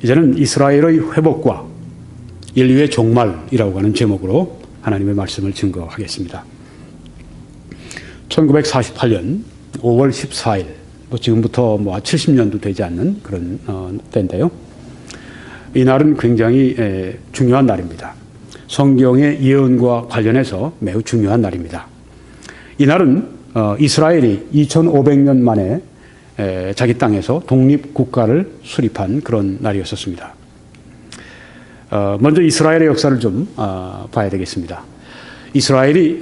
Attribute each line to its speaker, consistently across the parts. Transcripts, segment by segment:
Speaker 1: 이제는 이스라엘의 회복과 인류의 종말이라고 하는 제목으로 하나님의 말씀을 증거하겠습니다. 1948년 5월 14일, 지금부터 70년도 되지 않는 그런 때인데요. 이 날은 굉장히 중요한 날입니다. 성경의 예언과 관련해서 매우 중요한 날입니다. 이 날은 이스라엘이 2500년 만에 자기 땅에서 독립국가를 수립한 그런 날이었었습니다. 먼저 이스라엘의 역사를 좀 봐야 되겠습니다. 이스라엘이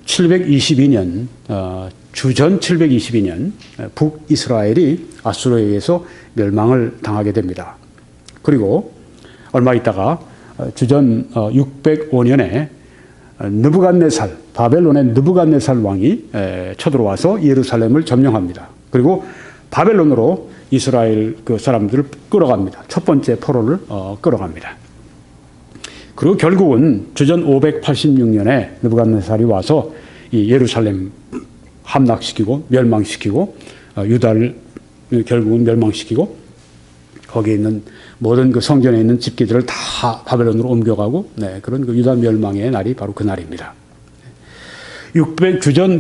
Speaker 1: 722년, 주전 722년 북이스라엘이 아수르에 의해서 멸망을 당하게 됩니다. 그리고 얼마 있다가 주전 605년에 느부갓네살, 바벨론의 느부갓네살 왕이 쳐들어와서 예루살렘을 점령합니다. 그리고 바벨론으로 이스라엘 그 사람들을 끌어갑니다. 첫 번째 포로를 끌어갑니다. 그리고 결국은 주전 586년에 느부갓네살이 와서 이 예루살렘 함락시키고 멸망시키고 유다를 결국은 멸망시키고 거기에 있는 모든 그 성전에 있는 집기들을 다 바벨론으로 옮겨가고 그런 그 유다 멸망의 날이 바로 그 날입니다.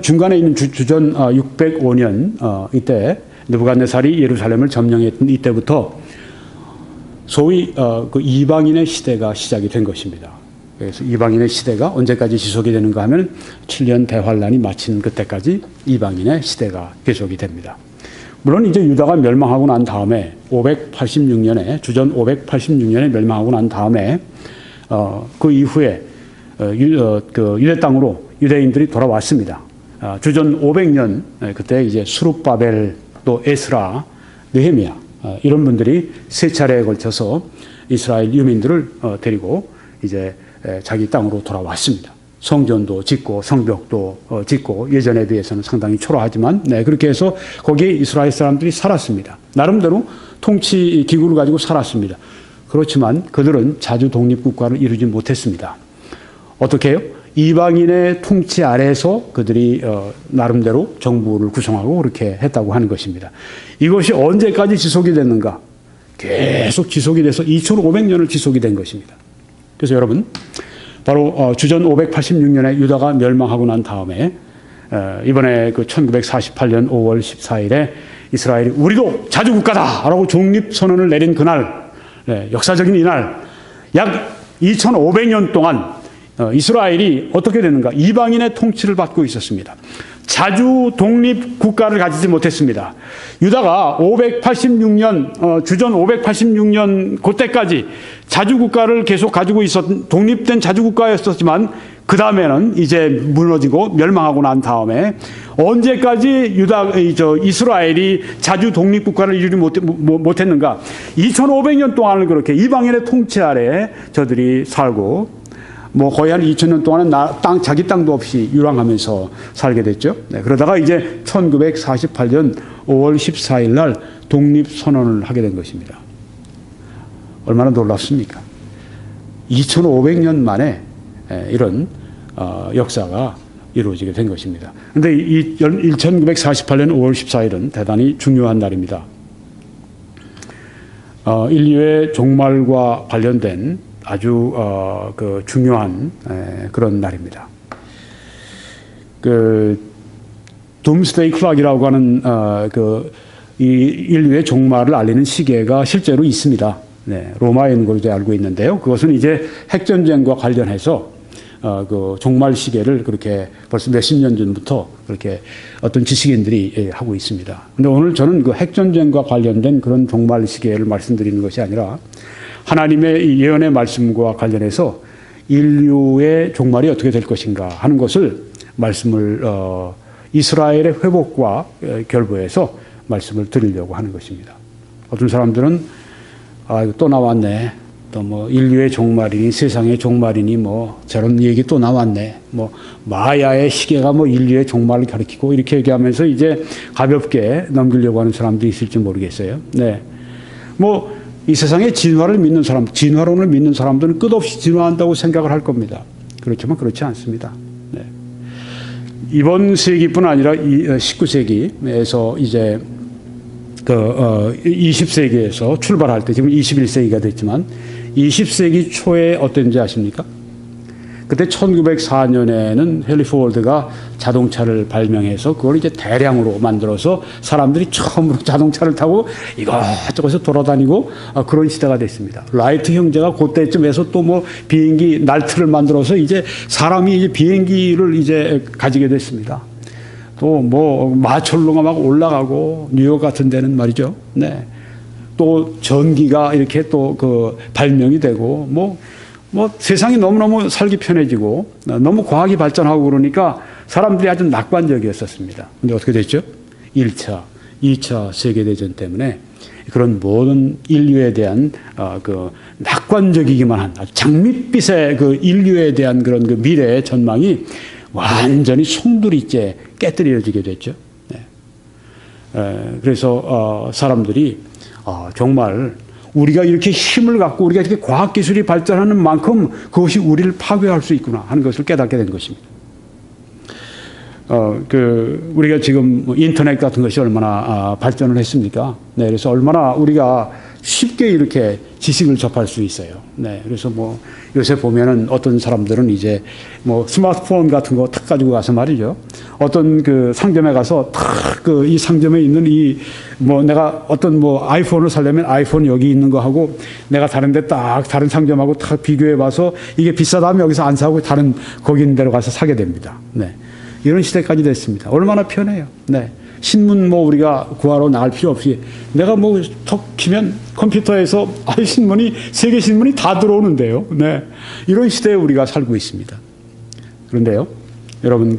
Speaker 1: 중간에 있는 주전 605년 이때 느부갓네살이 예루살렘을 점령했던 이때부터 소위 그 이방인의 시대가 시작이 된 것입니다. 그래서 이방인의 시대가 언제까지 지속이 되는가 하면 7년 대환란이 마친 그때까지 이방인의 시대가 계속이 됩니다. 물론 이제 유다가 멸망하고 난 다음에 586년에 주전 586년에 멸망하고 난 다음에 그 이후에 그 유대 땅으로 유대인들이 돌아왔습니다. 주전 500년 그때 이제 수룹바벨 또 에스라, 느헤미야 이런 분들이 세 차례에 걸쳐서 이스라엘 유민들을 데리고 이제 자기 땅으로 돌아왔습니다. 성전도 짓고 성벽도 짓고 예전에 비해서는 상당히 초라하지만 그렇게 해서 거기에 이스라엘 사람들이 살았습니다. 나름대로 통치 기구를 가지고 살았습니다. 그렇지만 그들은 자주 독립국가를 이루지 못했습니다. 어떻게 해요? 이방인의 통치 아래에서 그들이 나름대로 정부를 구성하고 그렇게 했다고 하는 것입니다. 이것이 언제까지 지속이 됐는가? 계속 지속이 돼서 2500년을 지속이 된 것입니다. 그래서 여러분 바로 주전 586년에 유다가 멸망하고 난 다음에 이번에 그 1948년 5월 14일에 이스라엘이 우리도 자주국가다라고 독립선언을 내린 그날, 역사적인 이날 약 2500년 동안 이스라엘이 어떻게 됐는가? 이방인의 통치를 받고 있었습니다. 자주 독립 국가를 가지지 못했습니다. 유다가 586년 주전 586년 그때까지 자주 국가를 계속 가지고 독립된 자주 국가였었지만 그 다음에는 이제 무너지고 멸망하고 난 다음에 언제까지 이스라엘이 자주 독립 국가를 이루지 못했는가? 2500년 동안을 그렇게 이방인의 통치 아래 저들이 살고 거의 한 2000년 동안은 자기 땅도 없이 유랑하면서 살게 됐죠. 그러다가 이제 1948년 5월 14일 날 독립선언을 하게 된 것입니다. 얼마나 놀랍습니까? 2500년 만에 이런 역사가 이루어지게 된 것입니다. 그런데 1948년 5월 14일은 대단히 중요한 날입니다. 인류의 종말과 관련된 아주 그 중요한 그런 날입니다. 그 둠스데이 클락이라고 하는 이 인류의 종말을 알리는 시계가 실제로 있습니다. 로마에 있는 걸로 알고 있는데요. 그것은 이제 핵전쟁과 관련해서 그 종말 시계를 그렇게 벌써 몇십 년 전부터 그렇게 어떤 지식인들이 하고 있습니다. 근데 오늘 저는 그 핵전쟁과 관련된 그런 종말 시계를 말씀드리는 것이 아니라 하나님의 예언의 말씀과 관련해서 인류의 종말이 어떻게 될 것인가 하는 것을 말씀을 이스라엘의 회복과 결부해서 말씀을 드리려고 하는 것입니다. 어떤 사람들은 이거 또 나왔네. 또 인류의 종말이니 세상의 종말이니 저런 얘기 또 나왔네. 마야의 시계가 인류의 종말을 가리키고 이렇게 얘기하면서 이제 가볍게 넘기려고 하는 사람도 있을지 모르겠어요. 이 세상에 진화를 믿는 사람, 진화론을 믿는 사람들은 끝없이 진화한다고 생각을 할 겁니다. 그렇지만 그렇지 않습니다. 이번 세기뿐 아니라 19세기에서 이제 20세기에서 출발할 때 지금 21세기가 됐지만 20세기 초에 어땠는지 아십니까? 그때 1904년에는 헨리 포드가 자동차를 발명해서 그걸 이제 대량으로 만들어서 사람들이 처음으로 자동차를 타고 이것저것에서 돌아다니고 그런 시대가 됐습니다. 라이트 형제가 그때쯤에서 또 뭐 비행기 날트를 만들어서 이제 사람이 이제 비행기를 이제 가지게 됐습니다. 또 뭐 마철로가 막 올라가고 뉴욕 같은 데는 말이죠. 네. 또 전기가 이렇게 또 그 발명이 되고 뭐 세상이 너무너무 살기 편해지고 너무 과학이 발전하고 그러니까 사람들이 아주 낙관적이었었습니다. 근데 어떻게 됐죠? 1차, 2차 세계대전 때문에 그런 모든 인류에 대한 그 낙관적이기만 한 장밋빛의 그 인류에 대한 그런 그 미래의 전망이 완전히 송두리째 깨뜨려지게 됐죠. 네. 그래서 사람들이 정말 우리가 이렇게 힘을 갖고 우리가 이렇게 과학기술이 발전하는 만큼 그것이 우리를 파괴할 수 있구나 하는 것을 깨닫게 된 것입니다. 우리가 지금 인터넷 같은 것이 얼마나 발전을 했습니까? 네, 그래서 얼마나 우리가 쉽게 이렇게 지식을 접할 수 있어요. 네, 그래서 뭐 요새 보면은 어떤 사람들은 이제 뭐 스마트폰 같은 거 탁 가지고 가서 말이죠. 어떤 그 상점에 가서 탁 그 이 상점에 있는 이 뭐 내가 어떤 뭐 아이폰을 사려면 아이폰 여기 있는 거 하고 내가 다른데 딱 다른 상점하고 탁 비교해 봐서 이게 비싸다면 여기서 안 사고 다른 거기 있는 데로 가서 사게 됩니다. 네, 이런 시대까지 됐습니다. 얼마나 편해요. 네. 신문 뭐 우리가 구하러 나갈 필요 없이 내가 뭐 턱 키면 컴퓨터에서 신문이 세계 신문이 다 들어오는데요. 네, 이런 시대에 우리가 살고 있습니다. 그런데요, 여러분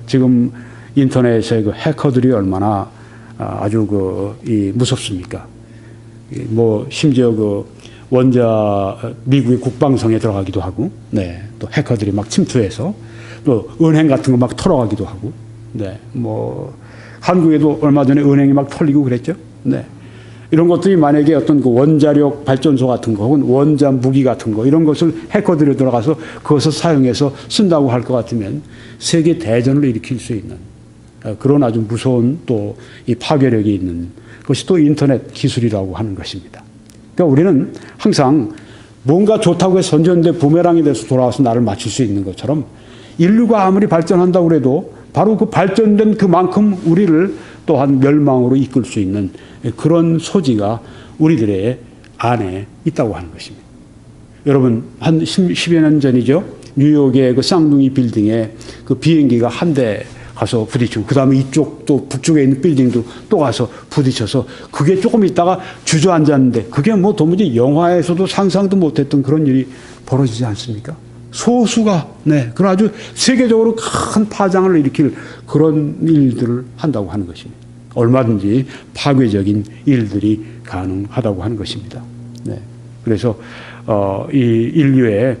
Speaker 1: 지금 인터넷의 그 해커들이 얼마나 아주 무섭습니까? 뭐 심지어 미국의 국방성에 들어가기도 하고, 네, 또 해커들이 막 침투해서 또 은행 같은 거 막 털어가기도 하고, 네, 뭐 한국에도 얼마 전에 은행이 막 털리고 그랬죠. 네. 이런 것들이 만약에 어떤 그 원자력 발전소 같은 거 혹은 원자 무기 같은 거 이런 것을 해커들이 들어가서 그것을 사용해서 쓴다고 할 것 같으면 세계 대전을 일으킬 수 있는 그런 아주 무서운 또 이 파괴력이 있는 것이 또 인터넷 기술이라고 하는 것입니다. 그러니까 우리는 항상 뭔가 좋다고 해서 던졌는데 부메랑이 돼서 돌아와서 나를 맞출 수 있는 것처럼 인류가 아무리 발전한다고 해도 바로 그 발전된 그만큼 우리를 또한 멸망으로 이끌 수 있는 그런 소지가 우리들의 안에 있다고 하는 것입니다. 여러분, 한 10여 년 전이죠. 뉴욕의 그 쌍둥이 빌딩에 그 비행기가 한 대 가서 부딪히고, 그 다음에 이쪽 또 북쪽에 있는 빌딩도 또 가서 부딪혀서 그게 조금 있다가 주저앉았는데 그게 뭐 도무지 영화에서도 상상도 못했던 그런 일이 벌어지지 않습니까? 소수가, 네, 그런 아주 세계적으로 큰 파장을 일으킬 그런 일들을 한다고 하는 것입니다. 얼마든지 파괴적인 일들이 가능하다고 하는 것입니다. 네. 그래서, 이 인류의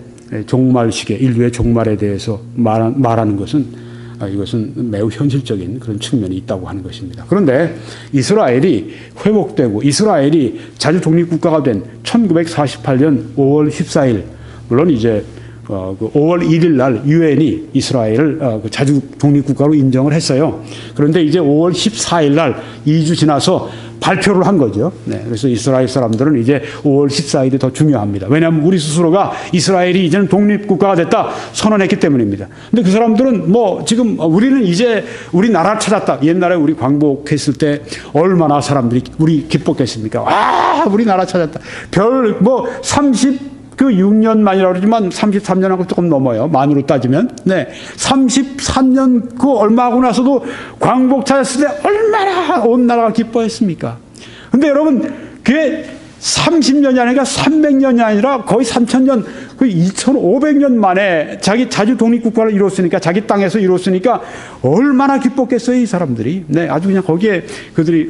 Speaker 1: 종말시계, 인류의 종말에 대해서 말하는 것은 이것은 매우 현실적인 그런 측면이 있다고 하는 것입니다. 그런데 이스라엘이 회복되고 이스라엘이 자주 독립국가가 된 1948년 5월 14일, 물론 이제 5월 1일 날 유엔이 이스라엘을 자주 독립국가로 인정을 했어요. 그런데 이제 5월 14일 날 2주 지나서 발표를 한 거죠. 네, 그래서 이스라엘 사람들은 이제 5월 14일이 더 중요합니다. 왜냐하면 우리 스스로가 이스라엘이 이제는 독립국가가 됐다 선언했기 때문입니다. 근데 그 사람들은 뭐 지금 우리는 이제 우리 나라 찾았다. 옛날에 우리 광복했을 때 얼마나 사람들이 우리 기뻤겠습니까? 아, 우리 나라 찾았다. 별 뭐 36년 만이라고 그러지만 33년하고 조금 넘어요. 만으로 따지면. 네. 33년 그 얼마 하고 나서도 광복 찾았을 때 얼마나 온 나라가 기뻐했습니까? 근데 여러분, 그게 30년이 아니라 300년이 아니라 거의 3000년, 거의 2500년 만에 자기 자주 독립국가를 이뤘으니까, 자기 땅에서 이뤘으니까 얼마나 기뻤겠어요, 이 사람들이. 네. 아주 그냥 거기에 그들이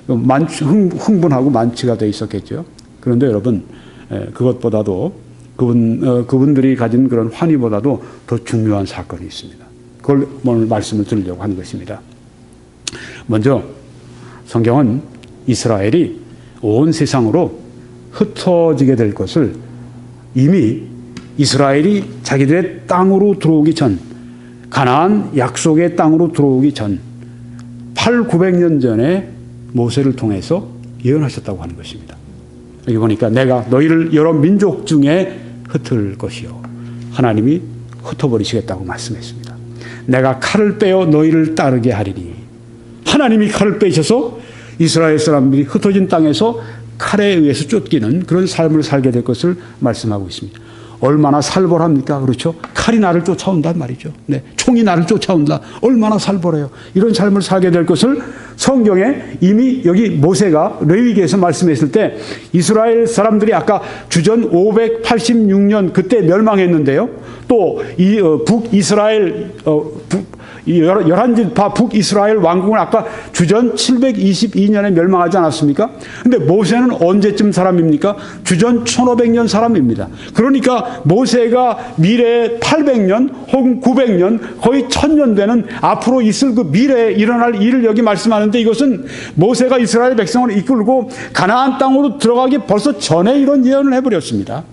Speaker 1: 흥분하고 만취가 돼 있었겠죠. 그런데 여러분, 그것보다도 그분들이 가진 그런 환희보다도 더 중요한 사건이 있습니다. 그걸 오늘 말씀을 드리려고 하는 것입니다. 먼저 성경은 이스라엘이 온 세상으로 흩어지게 될 것을 이미 이스라엘이 자기들의 땅으로 들어오기 전, 가나안 약속의 땅으로 들어오기 전 800~900년 전에 모세를 통해서 예언하셨다고 하는 것입니다. 여기 보니까 내가 너희를 여러 민족 중에 흩을 것이요. 하나님이 흩어버리시겠다고 말씀했습니다. 내가 칼을 빼어 너희를 따르게 하리니. 하나님이 칼을 빼셔서 이스라엘 사람들이 흩어진 땅에서 칼에 의해서 쫓기는 그런 삶을 살게 될 것을 말씀하고 있습니다. 얼마나 살벌합니까? 그렇죠? 칼이 나를 쫓아온단 말이죠. 네, 총이 나를 쫓아온다. 얼마나 살벌해요. 이런 삶을 살게 될 것을 성경에 이미 여기 모세가 레위기에서 말씀했을 때 이스라엘 사람들이 아까 주전 586년 그때 멸망했는데요. 또 이 북이스라엘 11지 북이스라엘 왕국은 아까 주전 722년에 멸망하지 않았습니까? 근데 모세는 언제쯤 사람입니까? 주전 1500년 사람입니다. 그러니까 모세가 미래에 800년 혹은 900년 거의 1000년 되는 앞으로 있을 그 미래에 일어날 일을 여기 말씀하는데 이것은 모세가 이스라엘 백성을 이끌고 가나안 땅으로 들어가기 벌써 전에 이런 예언을 해버렸습니다.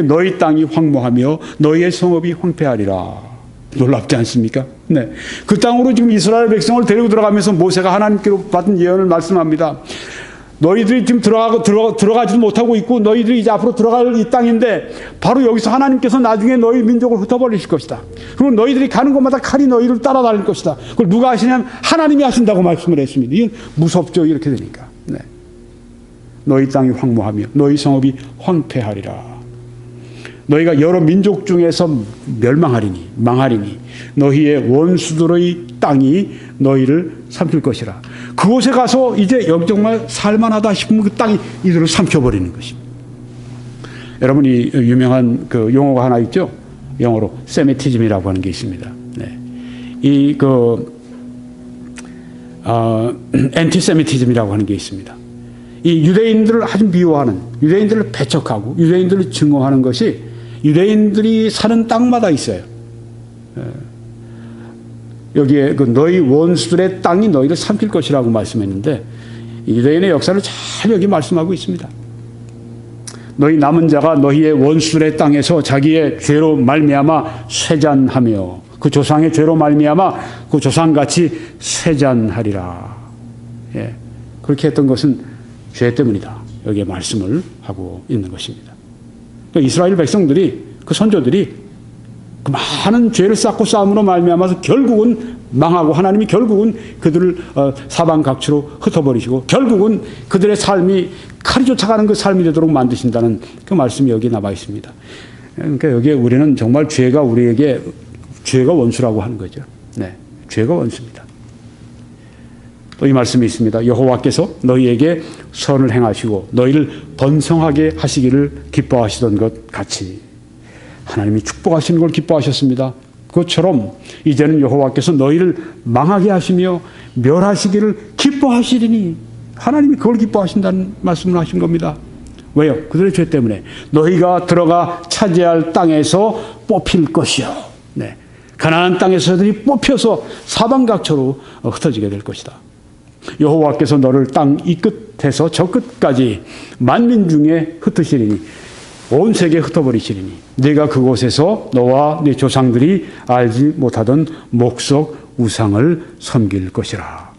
Speaker 1: 너희 땅이 황무하며 너희의 성읍이 황폐하리라. 놀랍지 않습니까? 네. 그 땅으로 지금 이스라엘 백성을 데리고 들어가면서 모세가 하나님께로 받은 예언을 말씀합니다. 너희들이 지금 들어가지도 못하고 있고 너희들이 이제 앞으로 들어갈 이 땅인데 바로 여기서 하나님께서 나중에 너희 민족을 흩어버리실 것이다. 그리고 너희들이 가는 곳마다 칼이 너희를 따라다닐 것이다. 그걸 누가 하시냐면 하나님이 하신다고 말씀을 했습니다. 이건 무섭죠. 이렇게 되니까. 네. 너희 땅이 황무하며 너희 성읍이 황폐하리라. 너희가 여러 민족 중에서 멸망하리니 망하리니 너희의 원수들의 땅이 너희를 삼킬 것이라. 그곳에 가서 이제 여기 정말 살만하다 싶으면 그 땅이 이들을 삼켜버리는 것입니다. 여러분이 유명한 그 용어가 하나 있죠. 영어로 세미티즘이라고 하는 게 있습니다. 네. 엔티세미티즘이라고 하는 게 있습니다. 이 유대인들을 아주 미워하는, 유대인들을 배척하고 유대인들을 증오하는 것이 유대인들이 사는 땅마다 있어요. 여기에 그 너희 원수들의 땅이 너희를 삼킬 것이라고 말씀했는데 유대인의 역사를 잘 여기 말씀하고 있습니다. 너희 남은 자가 너희의 원수들의 땅에서 자기의 죄로 말미암아 쇠잔하며 그 조상의 죄로 말미암아 그 조상같이 쇠잔하리라. 예, 그렇게 했던 것은 죄 때문이다. 여기에 말씀을 하고 있는 것입니다. 이스라엘 백성들이 그 선조들이 그 많은 죄를 쌓고 싸움으로 말미암아서 결국은 망하고 하나님이 결국은 그들을 사방 각지로 흩어버리시고 결국은 그들의 삶이 칼이 쫓아가는 그 삶이 되도록 만드신다는 그 말씀이 여기 나와 있습니다. 그러니까 여기에 우리는 정말 죄가 우리에게 죄가 원수라고 하는 거죠. 네, 죄가 원수입니다. 또 이 말씀이 있습니다. 여호와께서 너희에게 선을 행하시고 너희를 번성하게 하시기를 기뻐하시던 것 같이 하나님이 축복하시는 걸 기뻐하셨습니다. 그것처럼 이제는 여호와께서 너희를 망하게 하시며 멸하시기를 기뻐하시리니 하나님이 그걸 기뻐하신다는 말씀을 하신 겁니다. 왜요? 그들의 죄 때문에 너희가 들어가 차지할 땅에서 뽑힐 것이요. 네. 가나안 땅에서들이 뽑혀서 사방각처로 흩어지게 될 것이다. 여호와께서 너를 땅 이 끝에서 저 끝까지 만민 중에 흩으시리니 온 세계에 흩어버리시리니 네가 그곳에서 너와 네 조상들이 알지 못하던 목석 우상을 섬길 것이라.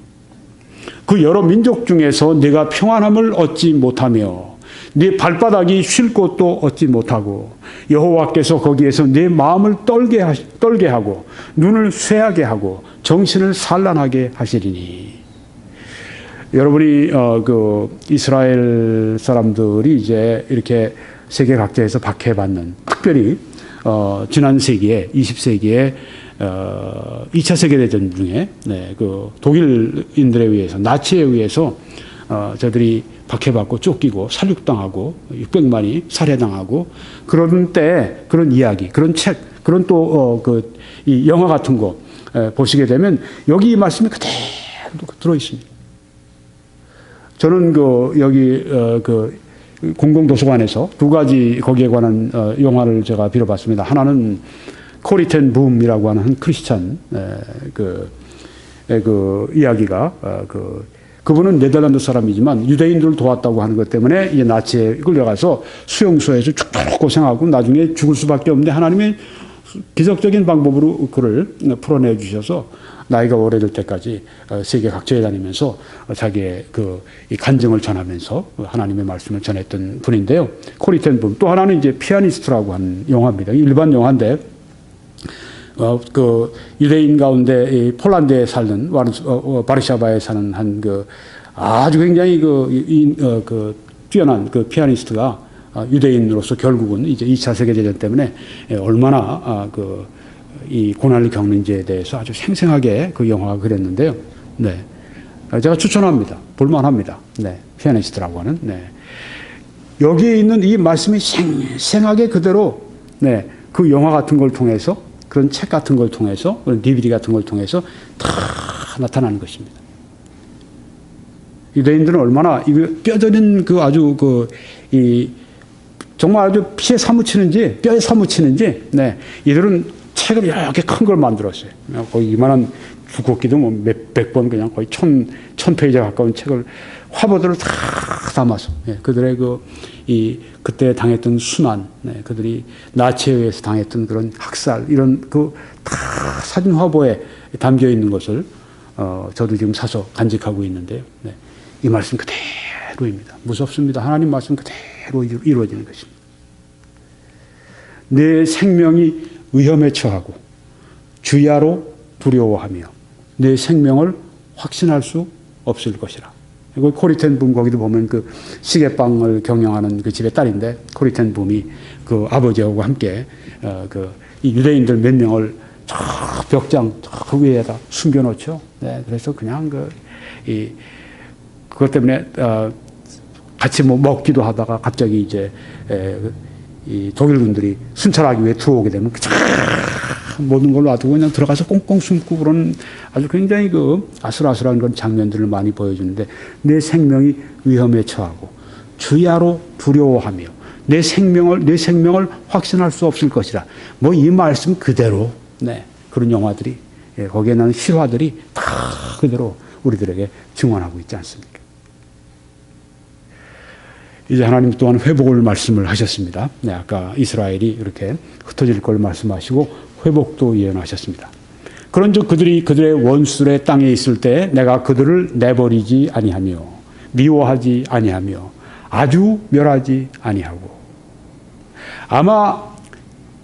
Speaker 1: 그 여러 민족 중에서 네가 평안함을 얻지 못하며 네 발바닥이 쉴 곳도 얻지 못하고 여호와께서 거기에서 네 마음을 떨게 하고 눈을 쇠하게 하고 정신을 산란하게 하시리니. 여러분이 그 이스라엘 사람들이 이제 이렇게 세계 각지에서 박해받는 특별히 지난 세기에 20세기에 2차 세계대전 중에 네, 그 독일인들에 의해서 나치에 의해서 저들이 박해받고 쫓기고 살육당하고 600만이 살해당하고 그런 때 그런 이야기, 그런 책, 그런 또 이 영화 같은 거 보시게 되면 여기 이 말씀이 그대로 들어 있습니다. 저는 여기 공공도서관에서 두 가지 거기에 관한 영화를 제가 빌어봤습니다. 하나는 코리텐 붐이라고 하는 한 크리스찬 이야기가 그분은 네덜란드 사람이지만 유대인들을 도왔다고 하는 것 때문에 이제 나치에 끌려가서 수용소에서 죽도록 고생하고 나중에 죽을 수밖에 없는데 하나님의 기적적인 방법으로 그를 풀어내 주셔서 나이가 오래될 때까지 세계 각지에 다니면서 자기의 이 간증을 전하면서 하나님의 말씀을 전했던 분인데요. 코리 텐 붐. 또 하나는 이제 피아니스트라고 하는 영화입니다. 일반 영화인데 유대인 가운데 폴란드에 살는 바르샤바에 사는 아주 굉장히 뛰어난 피아니스트가 유대인으로서 결국은 이제 2차 세계대전 때문에 얼마나 이 고난을 겪는지에 대해서 아주 생생하게 그 영화가 그렸는데요. 네. 제가 추천합니다. 볼만합니다. 네. 피아니스트라고 하는. 네. 여기에 있는 이 말씀이 생생하게 그대로 네. 그 영화 같은 걸 통해서 그런 책 같은 걸 통해서 그런 DVD 같은 걸 통해서 다 나타나는 것입니다. 유대인들은 얼마나 이거 뼈저린 정말 아주 피에 사무치는지 뼈에 사무치는지 네. 이들은 책을 이렇게 큰 걸 만들었어요. 거의 이만한 두껍기도 뭐 몇백 번 그냥 거의 천 페이지에 가까운 책을 화보들을 다 담아서 네. 그들의 그때 당했던 순환, 네. 그들이 나치에 의해서 당했던 그런 학살 이런 다 사진 화보에 담겨 있는 것을 저도 지금 사서 간직하고 있는데요. 네. 이 말씀 그대로입니다. 무섭습니다. 하나님 말씀 그대로 이루어지는 것입니다. 내 생명이 위험에 처하고 주야로 두려워하며 내 생명을 확신할 수 없을 것이라. 코리 텐 붐 거기도 보면 시계방을 경영하는 그 집의 딸인데 코리 텐 붐이 그 아버지하고 함께 이 유대인들 몇 명을 저 벽장 저 위에다 숨겨놓죠. 네, 그래서 그냥 그것 때문에 같이 먹기도 하다가 갑자기 이제 이 독일군들이 순찰하기 위해 들어오게 되면 모든 걸 놔두고 그냥 들어가서 꽁꽁 숨고 그런 아주 굉장히 아슬아슬한 그런 장면들을 많이 보여주는데 내 생명이 위험에 처하고 주야로 두려워하며 내 생명을 확신할 수 없을 것이라. 뭐 이 말씀 그대로 네, 그런 영화들이 거기에 나오는 실화들이 다 그대로 우리들에게 증언하고 있지 않습니까? 이제 하나님 또한 회복을 말씀을 하셨습니다. 네, 아까 이스라엘이 이렇게 흩어질 걸 말씀하시고 회복도 예언하셨습니다. 그런즉 그들의 원수의 땅에 있을 때 내가 그들을 내버리지 아니하며 미워하지 아니하며 아주 멸하지 아니하고. 아마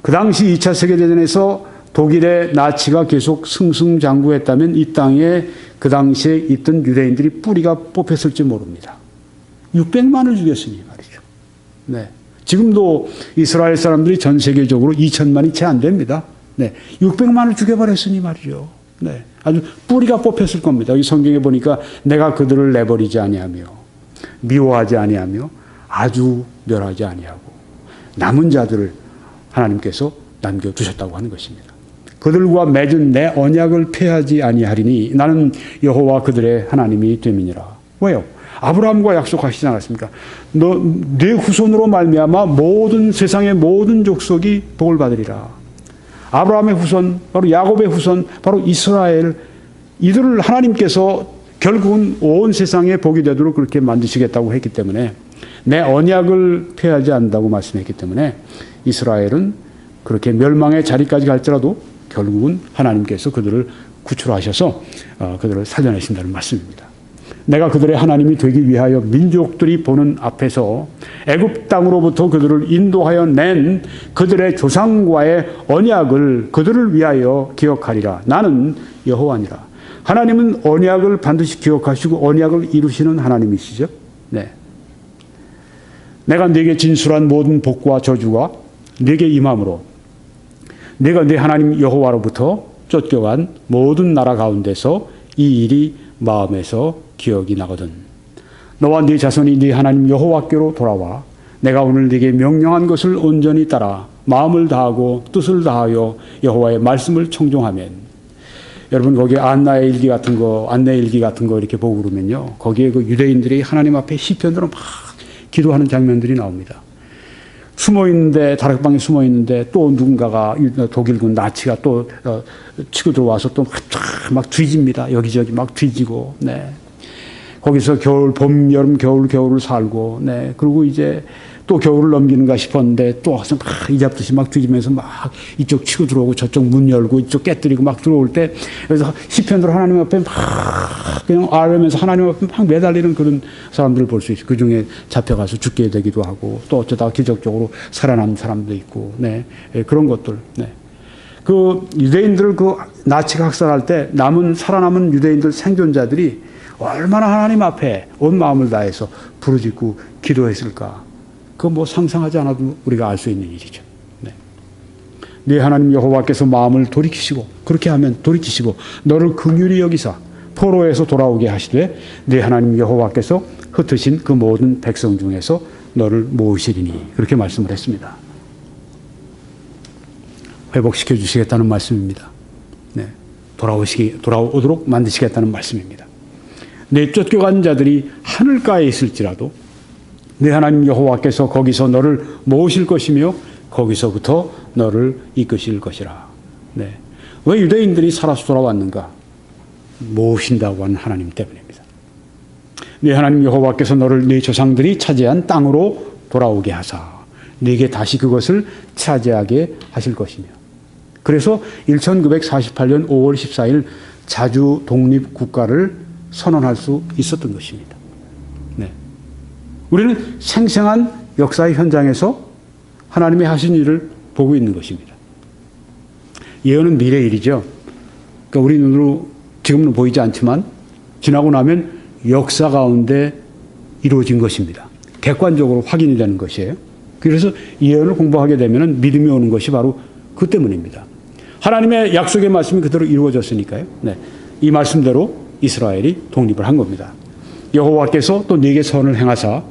Speaker 1: 그 당시 2차 세계대전에서 독일의 나치가 계속 승승장구했다면 이 땅에 그 당시에 있던 유대인들이 뿌리가 뽑혔을지 모릅니다. 600만을 죽였으니 말이죠. 네. 지금도 이스라엘 사람들이 전 세계적으로 2천만이 채 안 됩니다. 네. 600만을 죽여버렸으니 말이죠. 네. 아주 뿌리가 뽑혔을 겁니다. 이 성경에 보니까 내가 그들을 내버리지 아니하며 미워하지 아니하며 아주 멸하지 아니하고 남은 자들을 하나님께서 남겨두셨다고 하는 것입니다. 그들과 맺은 내 언약을 폐하지 아니하리니 나는 여호와 그들의 하나님이 됨이니라. 왜요? 아브라함과 약속하시지 않았습니까? 내 후손으로 말미암아 모든 세상의 모든 족속이 복을 받으리라. 아브라함의 후손, 바로 야곱의 후손, 바로 이스라엘, 이들을 하나님께서 결국은 온 세상에 복이 되도록 그렇게 만드시겠다고 했기 때문에 내 언약을 폐하지 않는다고 말씀했기 때문에 이스라엘은 그렇게 멸망의 자리까지 갈지라도 결국은 하나님께서 그들을 구출하셔서 그들을 살려내신다는 말씀입니다. 내가 그들의 하나님이 되기 위하여 민족들이 보는 앞에서 애굽 땅으로부터 그들을 인도하여 낸 그들의 조상과의 언약을 그들을 위하여 기억하리라. 나는 여호와니라. 하나님은 언약을 반드시 기억하시고 언약을 이루시는 하나님이시죠. 네. 내가 네게 진술한 모든 복과 저주가 네게 임함으로 네가 네 하나님 여호와로부터 쫓겨간 모든 나라 가운데서 이 일이 마음에서 기억이 나거든. 너와 네 자손이 네 하나님 여호와께로 돌아와 내가 오늘 네게 명령한 것을 온전히 따라 마음을 다하고 뜻을 다하여 여호와의 말씀을 청종하면. 여러분 거기 안내 일기 같은 거 이렇게 보고 그러면요. 거기에 그 유대인들이 하나님 앞에 시편으로 막 기도하는 장면들이 나옵니다. 다락방에 숨어 있는데 또 누군가가 독일군 나치가 또 치고 들어와서 또 막 뒤집니다. 여기저기 막 뒤지고. 네. 거기서 겨울, 봄, 여름, 겨울을 살고, 네. 그리고 이제 또 겨울을 넘기는가 싶었는데 또 와서 막 이잡듯이 막 뒤지면서 막 이쪽 치고 들어오고 저쪽 문 열고 이쪽 깨뜨리고 막 들어올 때, 그래서 시편으로 하나님 앞에 막 그냥 아뢰면서 하나님 앞에 막 매달리는 그런 사람들을 볼 수 있어요. 그 중에 잡혀가서 죽게 되기도 하고 또 어쩌다가 기적적으로 살아남은 사람도 있고, 네. 그런 것들, 네. 그 유대인들을 그 나치가 학살할 때 살아남은 유대인들 생존자들이 얼마나 하나님 앞에 온 마음을 다해서 부르짖고 기도했을까. 그거 뭐 상상하지 않아도 우리가 알 수 있는 일이죠. 네. 네 하나님 여호와께서 마음을 돌이키시고 너를 긍휼히 여기사 포로에서 돌아오게 하시되 네 하나님 여호와께서 흩으신 그 모든 백성 중에서 너를 모으시리니 그렇게 말씀을 했습니다. 회복시켜 주시겠다는 말씀입니다. 네. 돌아오도록 만드시겠다는 말씀입니다. 내 쫓겨간 자들이 하늘가에 있을지라도 네 하나님 여호와께서 거기서 너를 모으실 것이며 거기서부터 너를 이끄실 것이라. 네. 왜 유대인들이 살아서 돌아왔는가? 모으신다고 하는 하나님 때문입니다. 네 하나님 여호와께서 너를 네 조상들이 차지한 땅으로 돌아오게 하사 네게 다시 그것을 차지하게 하실 것이며 그래서 1948년 5월 14일 자주 독립국가를 선언할 수 있었던 것입니다. 네. 우리는 생생한 역사의 현장에서 하나님의 하신 일을 보고 있는 것입니다. 예언은 미래 일이죠. 그러니까 우리 눈으로 지금은 보이지 않지만 지나고 나면 역사 가운데 이루어진 것입니다. 객관적으로 확인이 되는 것이에요. 그래서 예언을 공부하게 되면 믿음이 오는 것이 바로 그 때문입니다. 하나님의 약속의 말씀이 그대로 이루어졌으니까요. 네. 이 말씀대로 이스라엘이 독립을 한 겁니다. 여호와께서 또 네게 선을 행하사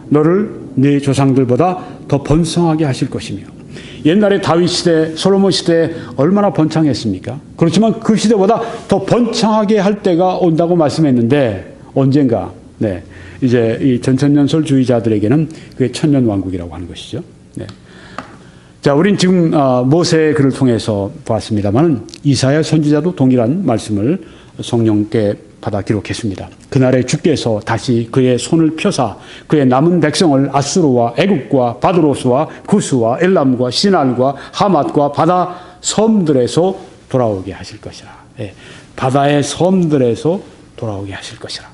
Speaker 1: 너를 네 조상들보다 더 번성하게 하실 것이며 옛날에 다윗 시대, 솔로몬 시대에 얼마나 번창했습니까? 그렇지만 그 시대보다 더 번창하게 할 때가 온다고 말씀했는데 언젠가 네. 이제 이 전천년설주의자들에게는 그게 천년왕국이라고 하는 것이죠. 네. 자, 우린 지금 모세의 글을 통해서 보았습니다만 이사야 선지자도 동일한 말씀을 성령께 받아 기록했습니다. 그날에 주께서 다시 그의 손을 펴사 그의 남은 백성을 아수르와 애굽과 바드로스와 구스와 엘람과 시날과 하맛과 바다 섬들에서 돌아오게 하실 것이라. 예, 바다의 섬들에서 돌아오게 하실 것이라.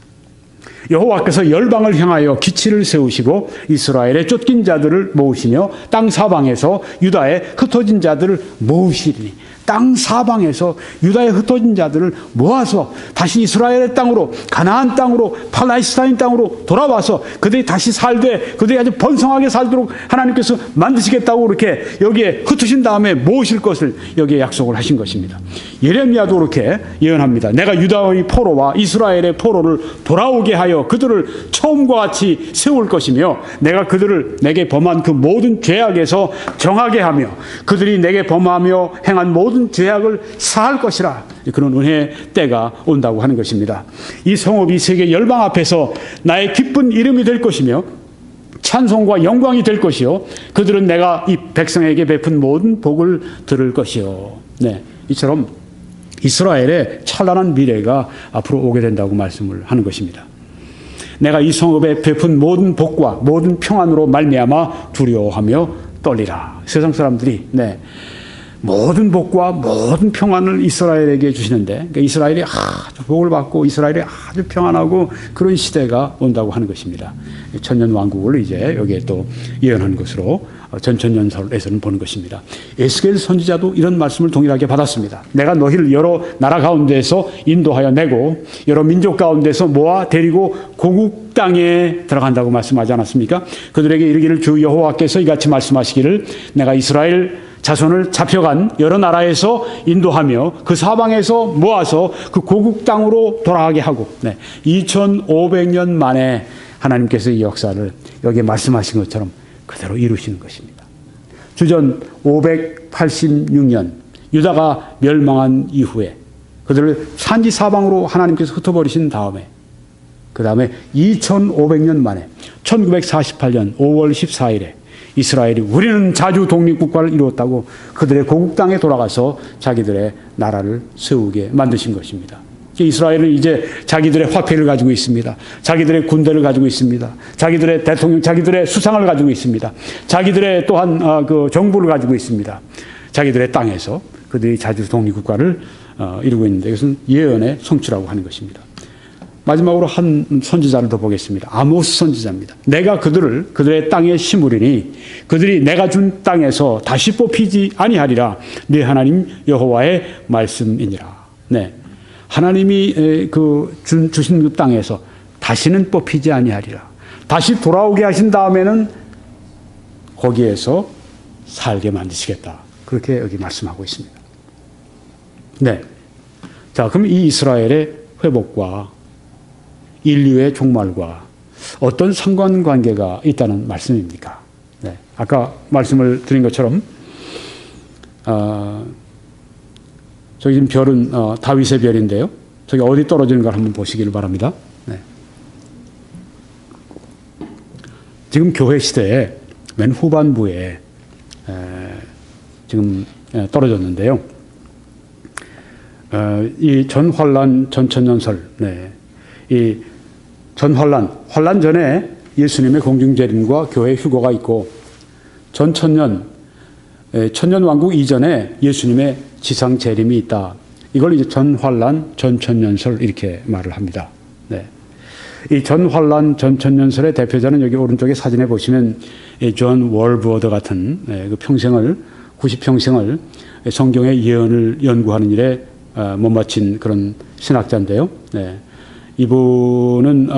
Speaker 1: 여호와께서 열방을 향하여 기치를 세우시고 이스라엘의 쫓긴 자들을 모으시며 땅 사방에서 유다의 흩어진 자들을 모으시리니 땅 사방에서 유다의 흩어진 자들을 모아서 다시 이스라엘의 땅으로 가나안 땅으로 팔레스타인 땅으로 돌아와서 그들이 다시 살되 그들이 아주 번성하게 살도록 하나님께서 만드시겠다고 이렇게 여기에 흩으신 다음에 모으실 것을 여기에 약속을 하신 것입니다. 예레미야도 그렇게 예언합니다. 내가 유다의 포로와 이스라엘의 포로를 돌아오게 하여 그들을 처음과 같이 세울 것이며 내가 그들을 내게 범한 그 모든 죄악에서 정하게 하며 그들이 내게 범하며 행한 모든 죄악을 사할 것이라. 그런 은혜의 때가 온다고 하는 것입니다. 이 성읍이 세계 열방 앞에서 나의 기쁜 이름이 될 것이며 찬송과 영광이 될 것이요 그들은 내가 이 백성에게 베푼 모든 복을 들을 것이요. 네, 이처럼 이스라엘의 찬란한 미래가 앞으로 오게 된다고 말씀을 하는 것입니다. 내가 이 성읍에 베푼 모든 복과 모든 평안으로 말미암아 두려워하며 떨리라. 세상 사람들이 네. 모든 복과 모든 평안을 이스라엘에게 주시는데 그러니까 이스라엘이 아주 복을 받고 이스라엘이 아주 평안하고 그런 시대가 온다고 하는 것입니다. 천년왕국을 이제 여기에 또 예언한 것으로 전천년설에서는 보는 것입니다. 에스겔 선지자도 이런 말씀을 동일하게 받았습니다. 내가 너희를 여러 나라 가운데서 인도하여 내고 여러 민족 가운데서 모아 데리고 고국 땅에 들어간다고 말씀하지 않았습니까? 그들에게 이르기를 주 여호와께서 이같이 말씀하시기를 내가 이스라엘 자손을 잡혀간 여러 나라에서 인도하며 그 사방에서 모아서 그 고국 땅으로 돌아가게 하고 2500년 만에 하나님께서 이 역사를 여기에 말씀하신 것처럼 그대로 이루시는 것입니다. 주전 586년 유다가 멸망한 이후에 그들을 산지 사방으로 하나님께서 흩어버리신 다음에 그 다음에 2500년 만에 1948년 5월 14일에 이스라엘이 우리는 자주 독립국가를 이루었다고 그들의 고국 땅에 돌아가서 자기들의 나라를 세우게 만드신 것입니다. 이스라엘은 이제 자기들의 화폐를 가지고 있습니다. 자기들의 군대를 가지고 있습니다. 자기들의 대통령, 자기들의 수상을 가지고 있습니다. 자기들의 또한 그 정부를 가지고 있습니다. 자기들의 땅에서 그들이 자주 독립국가를 이루고 있는데 이것은 예언의 성취라고 하는 것입니다. 마지막으로 한 선지자를 더 보겠습니다. 아모스 선지자입니다. 내가 그들의 땅에 심으리니 그들이 내가 준 땅에서 다시 뽑히지 아니하리라. 네 하나님 여호와의 말씀이니라. 네. 하나님이 주신 그 땅에서 다시는 뽑히지 아니하리라. 다시 돌아오게 하신 다음에는 거기에서 살게 만드시겠다. 그렇게 여기 말씀하고 있습니다. 네. 자, 그럼 이 이스라엘의 회복과 인류의 종말과 어떤 상관관계가 있다는 말씀입니까? 네. 아까 말씀을 드린 것처럼, 저기 지금 별은 다윗의 별인데요. 저기 어디 떨어지는 걸 한번 보시기를 바랍니다. 네. 지금 교회 시대에 맨 후반부에 지금 떨어졌는데요. 이 전환란 전천년설, 네. 이 환란 전에 예수님의 공중재림과 교회 휴거가 있고, 천년왕국 이전에 예수님의 지상 재림이 있다. 이걸 이제 전환란 전천년설 이렇게 말을 합니다. 네. 이 전환란 전천년설의 대표자는 여기 오른쪽에 사진에 보시면 존 월버더 같은 그 평생을 90평생을 성경의 예언을 연구하는 일에 못 마친 그런 신학자인데요. 네. 이분은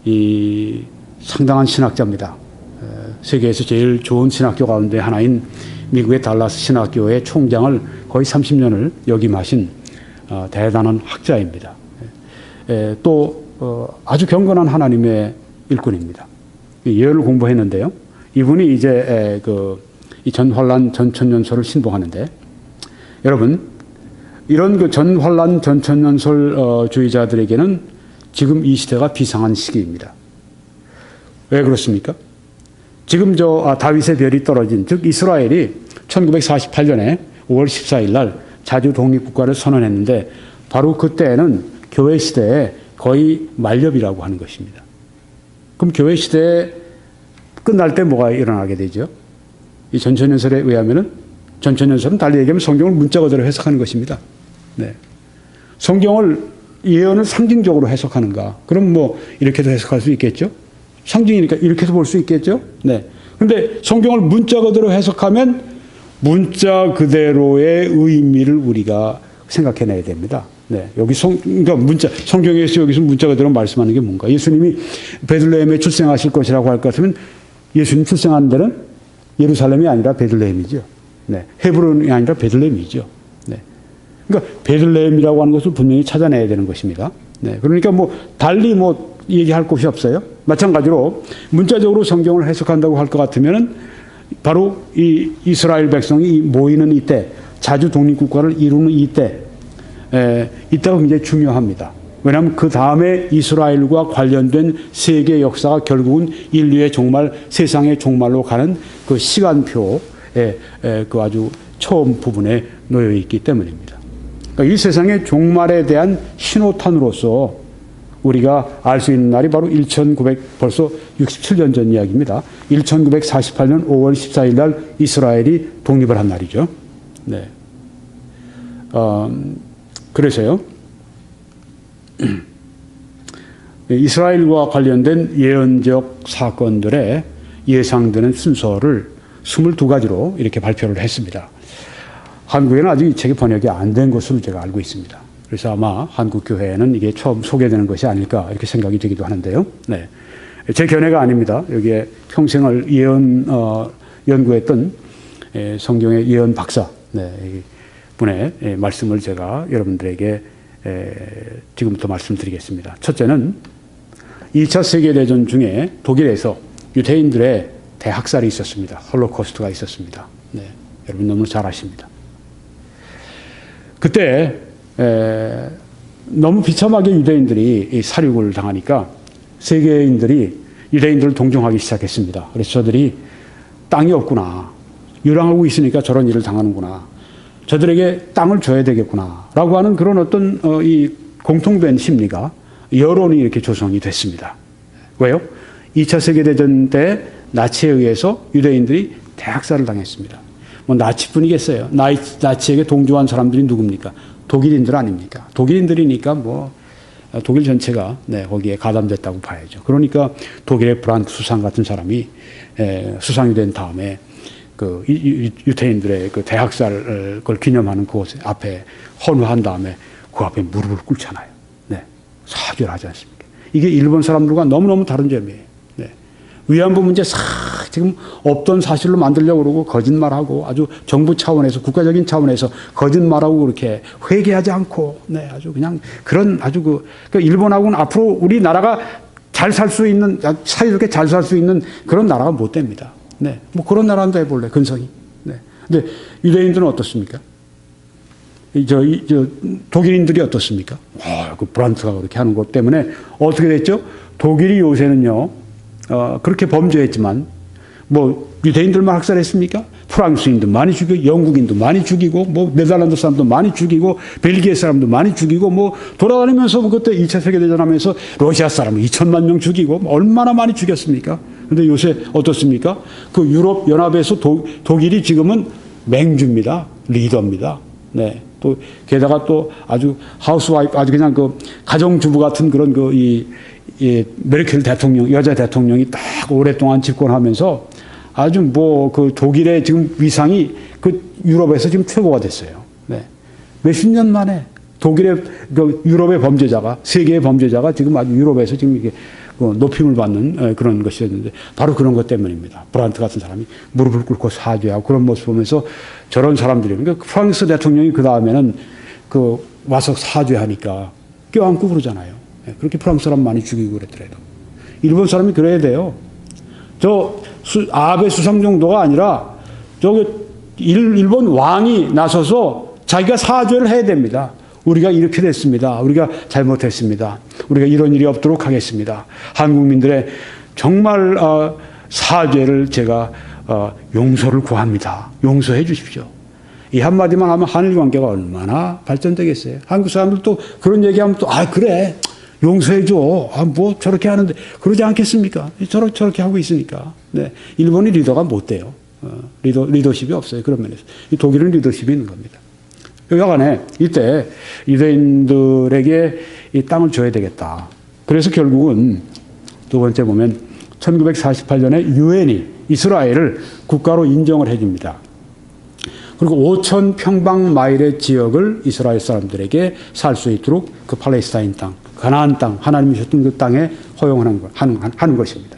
Speaker 1: 이 상당한 신학자입니다. 세계에서 제일 좋은 신학교 가운데 하나인 미국의 달라스 신학교의 총장을 거의 30년을 역임하신 대단한 학자입니다. 또 아주 경건한 하나님의 일꾼입니다. 예언을 공부했는데요. 이분이 이제 이 전환란 전천년설을 신봉하는데, 여러분, 이런 그 전환란 전천년설 주의자들에게는 지금 이 시대가 비상한 시기입니다. 왜 그렇습니까? 지금 다윗의 별이 떨어진, 즉 이스라엘이 1948년에 5월 14일 날 자주 독립국가를 선언했는데, 바로 그때는 교회 시대의 거의 만렵이라고 하는 것입니다. 그럼 교회 시대 끝날 때 뭐가 일어나게 되죠? 이 전천년설에 의하면은, 전천년설은 달리 얘기하면 성경을 문자 그대로 해석하는 것입니다. 네. 성경을, 예언을 상징적으로 해석하는가? 그럼 뭐 이렇게도 해석할 수 있겠죠? 상징이니까 이렇게도 볼 수 있겠죠? 네. 근데 성경을 문자 그대로 해석하면 문자 그대로의 의미를 우리가 생각해내야 됩니다. 네. 여기 그러니까 성경에서 여기서 문자 그대로 말씀하는 게 뭔가? 예수님이 베들레헴에 출생하실 것이라고 할 것 같으면 예수님 출생하는 데는 예루살렘이 아니라 베들레헴이죠. 네. 헤브론이 아니라 베들레헴이죠. 네. 그러니까 베들레헴이라고 하는 것을 분명히 찾아내야 되는 것입니다. 네. 그러니까 뭐 달리 뭐 얘기할 곳이 없어요. 마찬가지로 문자적으로 성경을 해석한다고 할 것 같으면은 바로 이 이스라엘 백성이 모이는 이때, 자주 독립국가를 이루는 이때, 이때가 굉장히 중요합니다. 왜냐하면 그 다음에 이스라엘과 관련된 세계 역사가 결국은 인류의 종말, 세상의 종말로 가는 그 시간표에 그 아주 처음 부분에 놓여 있기 때문입니다. 그러니까 이 세상의 종말에 대한 신호탄으로서 우리가 알 수 있는 날이 바로 벌써 67년 전 이야기입니다. 1948년 5월 14일 날 이스라엘이 독립을 한 날이죠. 네. 그래서요, 이스라엘과 관련된 예언적 사건들의 예상되는 순서를 22가지로 이렇게 발표를 했습니다. 한국에는 아직 이 책이 번역이 안 된 것으로 제가 알고 있습니다. 그래서 아마 한국 교회에는 이게 처음 소개되는 것이 아닐까 이렇게 생각이 되기도 하는데요. 네. 제 견해가 아닙니다. 여기에 평생을 연구했던 성경의 예언 박사, 네, 분의 말씀을 제가 여러분들에게 지금부터 말씀드리겠습니다. 첫째는 2차 세계대전 중에 독일에서 유대인들의 대학살이 있었습니다. 홀로코스트가 있었습니다. 네, 여러분 너무 잘 아십니다. 그때 너무 비참하게 유대인들이 살육을 당하니까 세계인들이 유대인들을 동정하기 시작했습니다. 그래서 저들이 땅이 없구나, 유랑하고 있으니까 저런 일을 당하는구나, 저들에게 땅을 줘야 되겠구나라고 하는 그런 어떤 이 공통된 심리가 여론이 이렇게 조성이 됐습니다. 왜요? 2차 세계대전 때 나치에 의해서 유대인들이 대학살을 당했습니다. 뭐 나치뿐이겠어요. 나치에게 동조한 사람들이 누굽니까? 독일인들 아닙니까? 독일인들이니까 뭐 독일 전체가 거기에 가담됐다고 봐야죠. 그러니까 독일의 브란트 수상 같은 사람이 수상이 된 다음에 그 유태인들의 그 대학살을 그걸 기념하는 그곳 앞에 헌화한 다음에 그 앞에 무릎을 꿇잖아요. 네. 사죄를 하지 않습니까? 이게 일본 사람들과 너무너무 다른 점이에요. 네. 위안부 문제 지금 없던 사실로 만들려고 그러고 거짓말하고 아주 정부 차원에서 국가적인 차원에서 거짓말하고 그렇게 회개하지 않고 아주 그냥 그런 아주 그러니까 일본하고는 앞으로 우리나라가 잘 살 수 있는 사이좋게 잘 살 수 있는 그런 나라가 못 됩니다. 네, 뭐 그런 나라도 해볼래 근성이. 네, 근데 유대인들은 어떻습니까? 독일인들이 어떻습니까? 그 브란트가 그렇게 하는 것 때문에 어떻게 됐죠? 독일이 요새는요, 그렇게 범죄했지만, 뭐, 유대인들만 학살했습니까? 프랑스인도 많이 죽이고, 영국인도 많이 죽이고, 뭐, 네덜란드 사람도 많이 죽이고, 벨기에 사람도 많이 죽이고, 뭐, 돌아다니면서 그때 2차 세계대전 하면서 러시아 사람을 2천만 명 죽이고, 얼마나 많이 죽였습니까? 근데 요새 어떻습니까? 그 유럽 연합에서 독일이 지금은 맹주입니다. 리더입니다. 네. 또, 게다가 또 아주 하우스와이프, 아주 그냥 그 가정주부 같은 그런 메르켈 대통령, 여자 대통령이 딱 오랫동안 집권하면서 아주 뭐 그 독일의 지금 위상이 그 유럽에서 지금 최고가 됐어요. 네. 몇십 년 만에 독일의 그 유럽의 범죄자가, 세계의 범죄자가 지금 아주 유럽에서 지금 이게 높임을 받는 그런 것이었는데 바로 그런 것 때문입니다. 브란트 같은 사람이 무릎을 꿇고 사죄하고 그런 모습 보면서 저런 사람들이, 그러니까 프랑스 대통령이 그 다음에는 와서 사죄하니까 껴안고 그러잖아요. 그렇게 프랑스 사람 많이 죽이고 그랬더라도. 일본 사람이 그래야 돼요. 아베 수상 정도가 아니라 일본 왕이 나서서 자기가 사죄를 해야 됩니다. 우리가 이렇게 됐습니다. 우리가 잘못했습니다. 우리가 이런 일이 없도록 하겠습니다. 한국민들의 정말 사죄를 제가 용서를 구합니다. 용서해 주십시오. 이 한마디만 하면 한일 관계가 얼마나 발전되겠어요. 한국 사람들도 그런 얘기하면 또 그래 용서해 줘. 뭐 저렇게 하는데 그러지 않겠습니까? 저렇게 하고 있으니까. 네. 일본이 리더가 못 돼요. 리더십이 없어요. 그런 면에서. 독일은 리더십이 있는 겁니다. 여간에 이때 유대인들에게 이 땅을 줘야 되겠다. 그래서 결국은 두 번째 보면 1948년에 유엔이 이스라엘을 국가로 인정을 해줍니다. 그리고 5천 평방마일의 지역을 이스라엘 사람들에게 살 수 있도록 그 팔레스타인 땅, 가나안 땅, 하나님이 주셨던 그 땅에 허용하는 것입니다.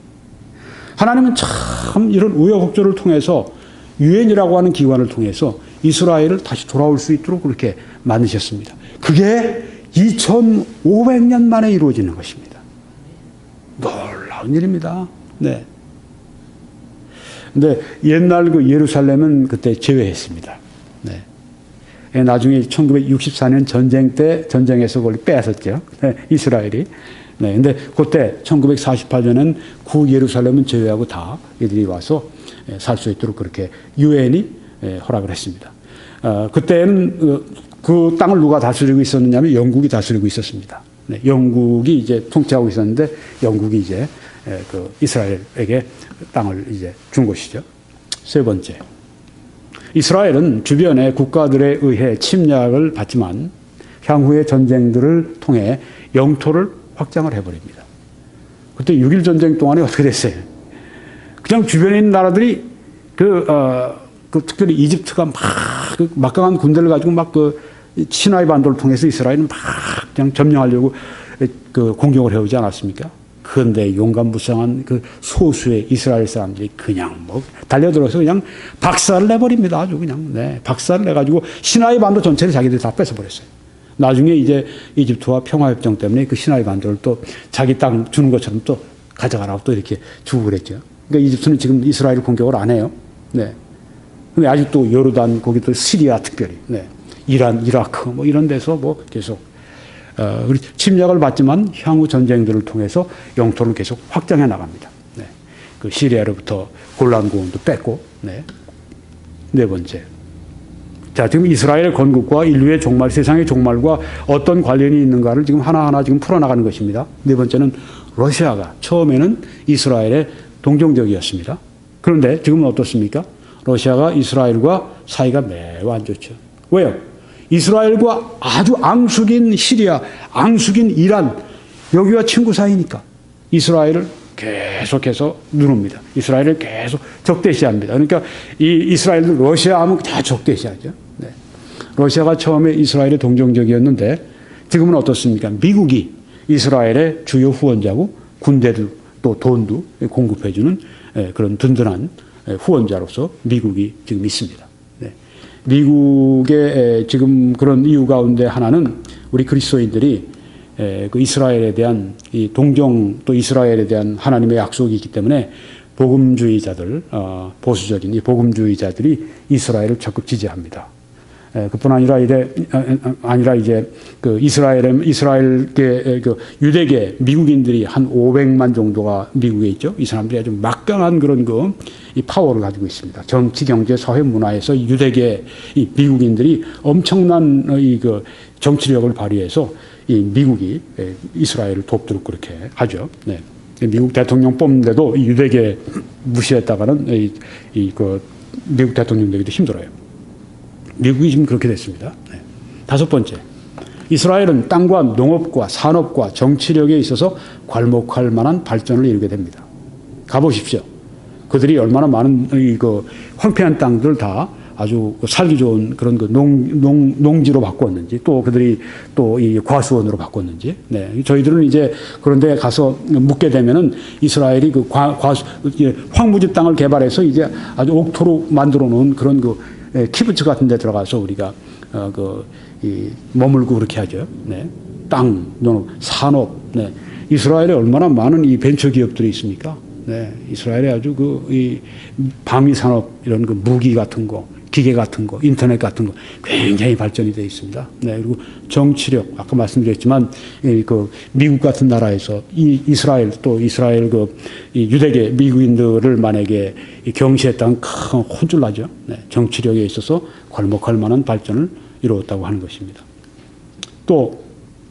Speaker 1: 하나님은 참 이런 우여곡절을 통해서 유엔이라고 하는 기관을 통해서 이스라엘을 다시 돌아올 수 있도록 그렇게 만드셨습니다. 그게 2500년 만에 이루어지는 것입니다. 놀라운 일입니다. 네. 근데 옛날 그 예루살렘은 그때 제외했습니다. 네. 나중에 1964년 전쟁 때 전쟁에서 그걸 뺏었죠. 네. 이스라엘이. 네. 근데 그때 1948년은 구 예루살렘은 제외하고 다 이들이 와서 살 수 있도록 그렇게 유엔이 허락을 했습니다. 그때는 그 땅을 누가 다스리고 있었느냐면 영국이 다스리고 있었습니다. 네. 영국이 이제 통치하고 있었는데 영국이 이제 그 이스라엘에게 땅을 이제 준 것이죠. 세 번째. 이스라엘은 주변의 국가들에 의해 침략을 받지만 향후의 전쟁들을 통해 영토를 확장을 해버립니다. 그때 6.1 전쟁 동안에 어떻게 됐어요? 그냥 주변에 있는 나라들이 특별히 이집트가 막강한 군대를 가지고 시나이 반도를 통해서 이스라엘은 그냥 점령하려고 공격을 해오지 않았습니까? 그런데 용감무쌍한 그 소수의 이스라엘 사람들이 그냥 달려들어서 그냥 박살을 내버립니다. 아주 그냥, 네. 박살을 내가지고 시나이 반도 전체를 자기들이 다 뺏어버렸어요. 나중에 이제 이집트와 평화협정 때문에 그 시나이 반도를 또 자기 땅 주는 것처럼 또 가져가라고 또 이렇게 주고 그랬죠. 그러니까 이집트는 지금 이스라엘 공격을 안 해요. 네. 근데 아직도 요르단, 거기 또 시리아 특별히, 네. 이란, 이라크, 이런 데서 계속, 침략을 받지만 향후 전쟁들을 통해서 영토를 계속 확장해 나갑니다. 네. 그 시리아로부터 골란 고원도 뺐고, 네. 네 번째. 자, 지금 이스라엘의 건국과 인류의 종말, 세상의 종말과 어떤 관련이 있는가를 지금 하나하나 지금 풀어나가는 것입니다. 네 번째는 러시아가 처음에는 이스라엘의 동정적이었습니다. 그런데 지금은 어떻습니까? 러시아가 이스라엘과 사이가 매우 안 좋죠. 왜요? 이스라엘과 아주 앙숙인 시리아, 앙숙인 이란, 여기와 친구 사이니까 이스라엘을 계속해서 누릅니다. 이스라엘을 계속 적대시합니다. 그러니까 이 이스라엘도 러시아 하면 다 적대시하죠. 네. 러시아가 처음에 이스라엘의 동정적이었는데 지금은 어떻습니까? 미국이 이스라엘의 주요 후원자고 군대도 또 돈도 공급해주는 그런 든든한 후원자로서 미국이 지금 있습니다. 네. 미국의 지금 그런 이유 가운데 하나는 우리 그리스도인들이 그 이스라엘에 대한 이 동정 또 이스라엘에 대한 하나님의 약속이 있기 때문에 복음주의자들, 보수적인 이 복음주의자들이 이스라엘을 적극 지지합니다. 그뿐 아니라 이제 그 이스라엘계 그 유대계 미국인들이 한 500만 정도가 미국에 있죠. 이 사람들이 아주 막강한 그런 이 파워를 가지고 있습니다. 정치, 경제, 사회, 문화에서 유대계 이 미국인들이 엄청난 그 정치력을 발휘해서 이 미국이 이스라엘을 돕도록 그렇게 하죠. 네. 미국 대통령 뽑는데도 유대계 무시했다가는 그 미국 대통령 되기도 힘들어요. 미국이 지금 그렇게 됐습니다. 네. 다섯 번째, 이스라엘은 땅과 농업과 산업과 정치력에 있어서 괄목할 만한 발전을 이루게 됩니다. 가보십시오. 그들이 얼마나 많은 그 황폐한 땅들 다 아주 살기 좋은 그런 그 농지로 바꿨는지, 또 그들이 또 이 과수원으로 바꿨는지. 네. 저희들은 이제 그런데 가서 묵게 되면은 이스라엘이 그 황무지 땅을 개발해서 이제 아주 옥토로 만들어 놓은 그런 키부츠 같은 데 들어가서 우리가 머물고 그렇게 하죠. 네. 땅, 농업, 산업. 네. 이스라엘에 얼마나 많은 이 벤처 기업들이 있습니까? 네. 이스라엘에 아주 이 방위 산업 이런 그 무기 같은 거, 기계 같은 거, 인터넷 같은 거 굉장히 발전이 되어 있습니다. 네. 그리고 정치력, 아까 말씀드렸지만 그 미국 같은 나라에서 이스라엘 또 이스라엘 이 유대계 미국인들을 만약에 경시했다면 큰 혼쭐 나죠. 네. 정치력에 있어서 괄목할 만한 발전을 이루었다고 하는 것입니다. 또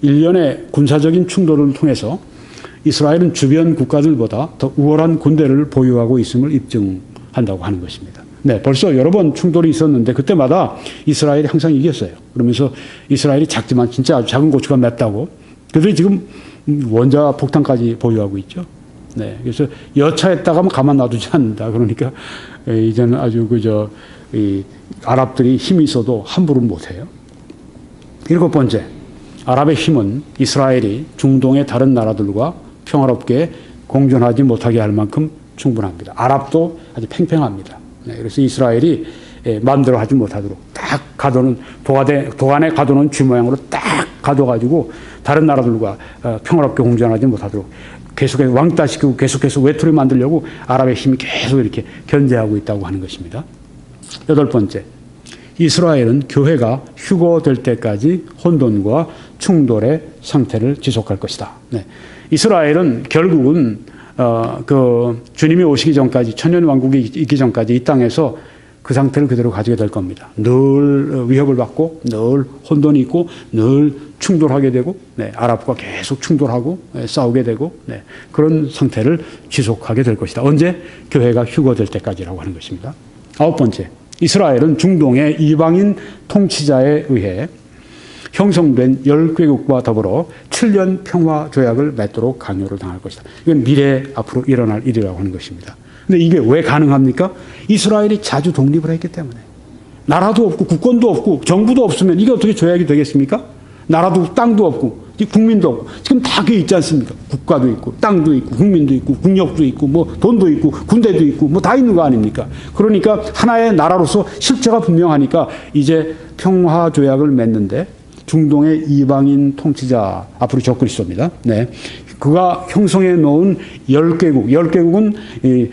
Speaker 1: 일련의 군사적인 충돌을 통해서 이스라엘은 주변 국가들보다 더 우월한 군대를 보유하고 있음을 입증한다고 하는 것입니다. 네, 벌써 여러 번 충돌이 있었는데 그때마다 이스라엘이 항상 이겼어요. 그러면서 이스라엘이 작지만 진짜 아주 작은 고추가 맵다고 그들이 지금 원자 폭탄까지 보유하고 있죠. 네, 그래서 여차했다가 가만 놔두지 않는다. 그러니까 이제는 아주 이 아랍들이 힘이 있어도 함부로 못해요. 일곱 번째, 아랍의 힘은 이스라엘이 중동의 다른 나라들과 평화롭게 공존하지 못하게 할 만큼 충분합니다. 아랍도 아주 팽팽합니다. 네, 그래서 이스라엘이 마음대로 하지 못하도록 딱 가둬놓은 도안에 가둬놓은 쥐 모양으로 딱 가둬가지고 다른 나라들과 평화롭게 공존하지 못하도록 계속해서 왕따시키고 계속해서 외투를 만들려고 아랍의 힘이 계속 이렇게 견제하고 있다고 하는 것입니다. 여덟 번째, 이스라엘은 교회가 휴거될 때까지 혼돈과 충돌의 상태를 지속할 것이다. 네. 이스라엘은 결국은 주님이 오시기 전까지, 천년 왕국이 있기 전까지 이 땅에서 그 상태를 그대로 가지게 될 겁니다. 늘 위협을 받고, 늘 혼돈이 있고, 늘 충돌하게 되고, 네, 아랍과 계속 충돌하고, 싸우게 되고, 네, 그런 상태를 지속하게 될 것이다. 언제? 교회가 휴거될 때까지라고 하는 것입니다. 아홉 번째, 이스라엘은 중동의 이방인 통치자에 의해 형성된 10개국과 더불어 7년 평화 조약을 맺도록 강요를 당할 것이다. 이건 미래에 앞으로 일어날 일이라고 하는 것입니다. 근데 이게 왜 가능합니까? 이스라엘이 자주 독립을 했기 때문에. 나라도 없고 국권도 없고 정부도 없으면 이게 어떻게 조약이 되겠습니까? 나라도 땅도 없고 국민도 없고 지금 다 그게 있지 않습니까? 국가도 있고 땅도 있고 국민도 있고 국력도 있고 뭐 돈도 있고 군대도 있고 뭐 다 있는 거 아닙니까? 그러니까 하나의 나라로서 실체가 분명하니까 이제 평화 조약을 맺는데 중동의 이방인 통치자, 앞으로 적그리스도입니다. 네. 그가 형성해 놓은 10개국, 10개국은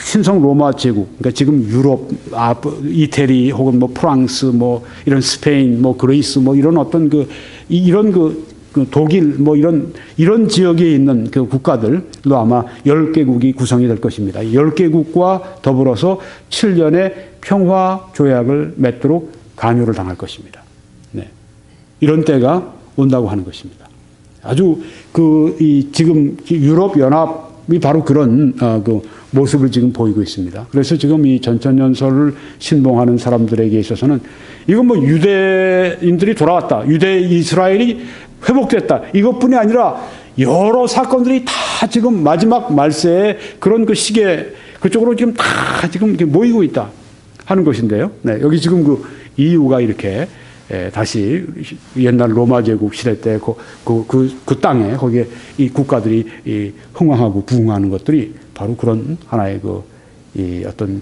Speaker 1: 신성 로마 제국, 그러니까 지금 유럽, 이태리 혹은 뭐 프랑스, 뭐 이런 스페인, 뭐 그리스, 뭐 이런 어떤 이런 독일, 뭐 이런 지역에 있는 그 국가들로 아마 10개국이 구성이 될 것입니다. 10개국과 더불어서 7년의 평화 조약을 맺도록 강요를 당할 것입니다. 네. 이런 때가 온다고 하는 것입니다. 아주 지금 유럽 연합이 바로 그런 그 모습을 지금 보이고 있습니다. 그래서 지금 이 전천연설을 신봉하는 사람들에게 있어서는 이건 뭐 유대인들이 돌아왔다, 이스라엘이 회복됐다, 이것뿐이 아니라 여러 사건들이 다 지금 마지막 말세에 그런 그 시기에 그쪽으로 지금 다 지금 이렇게 모이고 있다 하는 것인데요. 네, 여기 지금 그 이유가 이렇게 다시 옛날 로마 제국 시대 때 그 땅에 거기에 이 국가들이 이 흥왕하고 부흥하는 것들이 바로 그런 하나의 어떤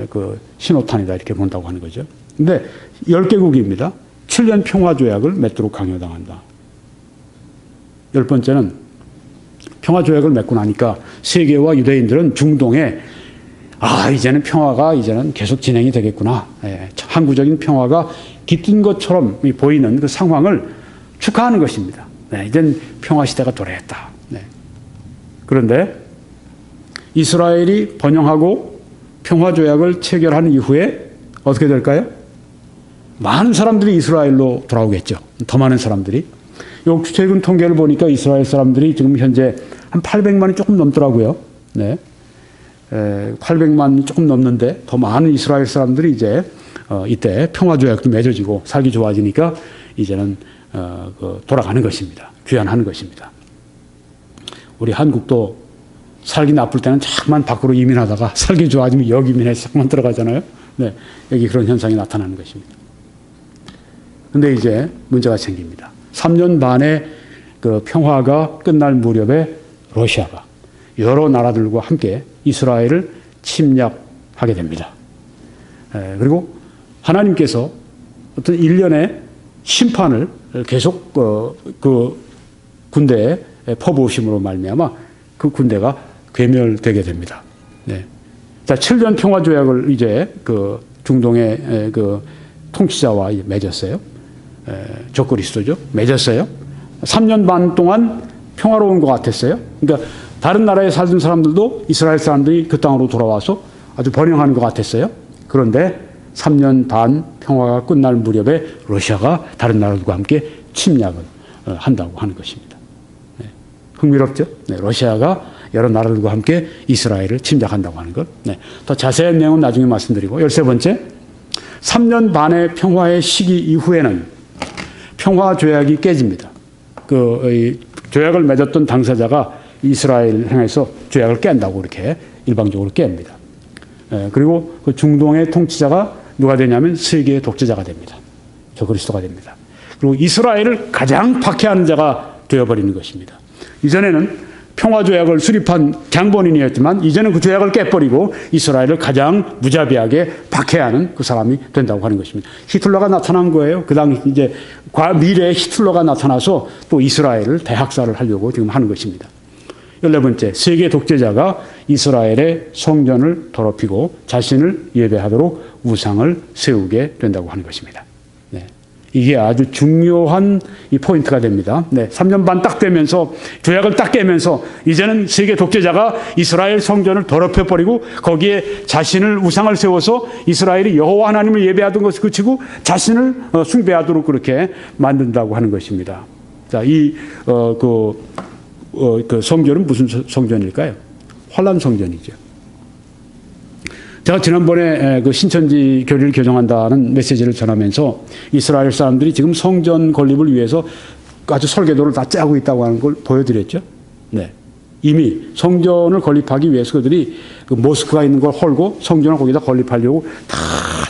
Speaker 1: 그 신호탄이다 이렇게 본다고 하는 거죠. 근데 10개국입니다. 7년 평화조약을 맺도록 강요당한다. 10번째는 평화조약을 맺고 나니까 세계와 유대인들은 중동에 이제는 평화가 이제는 계속 진행이 되겠구나. 항구적인 평화가 깃든 것처럼 보이는 그 상황을 축하하는 것입니다. 이젠 평화 시대가 도래했다. 그런데 이스라엘이 번영하고 평화조약을 체결한 이후에 어떻게 될까요? 많은 사람들이 이스라엘로 돌아오겠죠. 더 많은 사람들이. 최근 통계를 보니까 이스라엘 사람들이 지금 현재 한 800만이 조금 넘더라고요. 네. 800만 조금 넘는데 더 많은 이스라엘 사람들이 이제 이때 평화조약도 맺어지고 살기 좋아지니까 이제는 돌아가는 것입니다. 귀환하는 것입니다. 우리 한국도 살기 나쁠 때는 잠만 밖으로 이민하다가 살기 좋아지면 여기 이민해서 잠만 들어가잖아요. 네, 여기 그런 현상이 나타나는 것입니다. 근데 이제 문제가 생깁니다. 3년 반의 그 평화가 끝날 무렵에 러시아가 여러 나라들과 함께 이스라엘을 침략하게 됩니다. 그리고 하나님께서 어떤 일련의 심판을 계속 그 군대에 퍼부으심으로 말미암아 그 군대가 괴멸되게 됩니다. 네. 자, 7년 평화조약을 이제 그 중동의 그 통치자와 맺었어요. 적그리스도죠. 맺었어요. 3년 반 동안 평화로운 것 같았어요. 그러니까 다른 나라에 살던 사람들도 이스라엘 사람들이 그 땅으로 돌아와서 아주 번영하는 것 같았어요. 그런데 3년 반 평화가 끝날 무렵에 러시아가 다른 나라들과 함께 침략을 한다고 하는 것입니다. 네. 흥미롭죠? 네. 러시아가 여러 나라들과 함께 이스라엘을 침략한다고 하는 것. 네. 더 자세한 내용은 나중에 말씀드리고 13번째, 3년 반의 평화의 시기 이후에는 평화조약이 깨집니다. 이 조약을 맺었던 당사자가 이스라엘 향해서 조약을 깬다고 이렇게 일방적으로 깹니다. 그리고 그 중동의 통치자가 누가 되냐면 세계의 독재자가 됩니다. 적그리스도가 됩니다. 그리고 이스라엘을 가장 박해하는 자가 되어버리는 것입니다. 이전에는 평화조약을 수립한 장본인이었지만 이제는 그 조약을 깨버리고 이스라엘을 가장 무자비하게 박해하는 그 사람이 된다고 하는 것입니다. 히틀러가 나타난 거예요. 그 당시 이제 미래에 히틀러가 나타나서 또 이스라엘을 대학살을 하려고 지금 하는 것입니다. 14번째, 세계 독재자가 이스라엘의 성전을 더럽히고 자신을 예배하도록 우상을 세우게 된다고 하는 것입니다. 네. 이게 아주 중요한 이 포인트가 됩니다. 네. 3년 반 딱 되면서 조약을 딱 깨면서 이제는 세계 독재자가 이스라엘 성전을 더럽혀버리고 거기에 자신을 우상을 세워서 이스라엘이 여호와 하나님을 예배하던 것을 그치고 자신을 숭배하도록 그렇게 만든다고 하는 것입니다. 자, 그 성전은 무슨 성전일까요? 환란 성전이죠. 제가 지난번에 그 신천지 교리를 교정한다는 메시지를 전하면서 이스라엘 사람들이 지금 성전 건립을 위해서 아주 설계도를 다 짜고 있다고 하는 걸 보여드렸죠. 네. 이미 성전을 건립하기 위해서 그들이 그 모스크가 있는 걸 헐고 성전을 거기다 건립하려고 다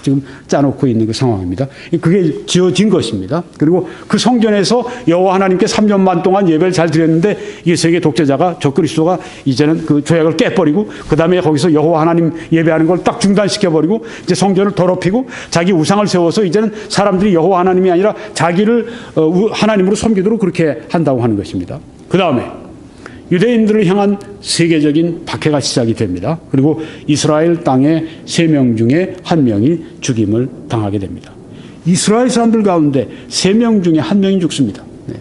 Speaker 1: 지금 짜놓고 있는 그 상황입니다. 그게 지어진 것입니다. 그리고 그 성전에서 여호와 하나님께 3년 반 동안 예배를 잘 드렸는데 이 세계 독재자가 적그리스도가 이제는 그 조약을 깨버리고 그 다음에 거기서 여호와 하나님 예배하는 걸 딱 중단시켜버리고 이제 성전을 더럽히고 자기 우상을 세워서 이제는 사람들이 여호와 하나님이 아니라 자기를 하나님으로 섬기도록 그렇게 한다고 하는 것입니다. 그 다음에 유대인들을 향한 세계적인 박해가 시작이 됩니다. 그리고 이스라엘 땅의 3명 중에 1명이 죽임을 당하게 됩니다. 이스라엘 사람들 가운데 3명 중에 1명이 죽습니다. 네.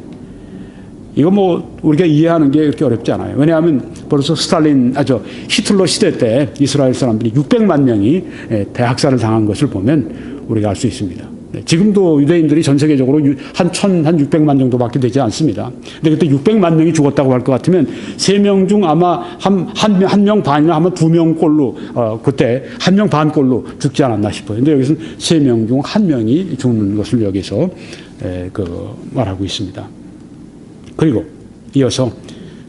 Speaker 1: 이거 뭐 우리가 이해하는 게 그렇게 어렵지 않아요. 왜냐하면 벌써 히틀러 시대 때 이스라엘 사람들이 600만 명이 대학살을 당한 것을 보면 우리가 알 수 있습니다. 지금도 유대인들이 전 세계적으로 한 600만 정도밖에 되지 않습니다. 근데 그때 600만 명이 죽었다고 할 것 같으면 3명 중 아마 한 명 반이나 아마 2명꼴로 그때 1명 반꼴로 죽지 않았나 싶어요. 근데 여기서는 3명 중 1명이 죽는 것을 여기서 말하고 있습니다. 그리고 이어서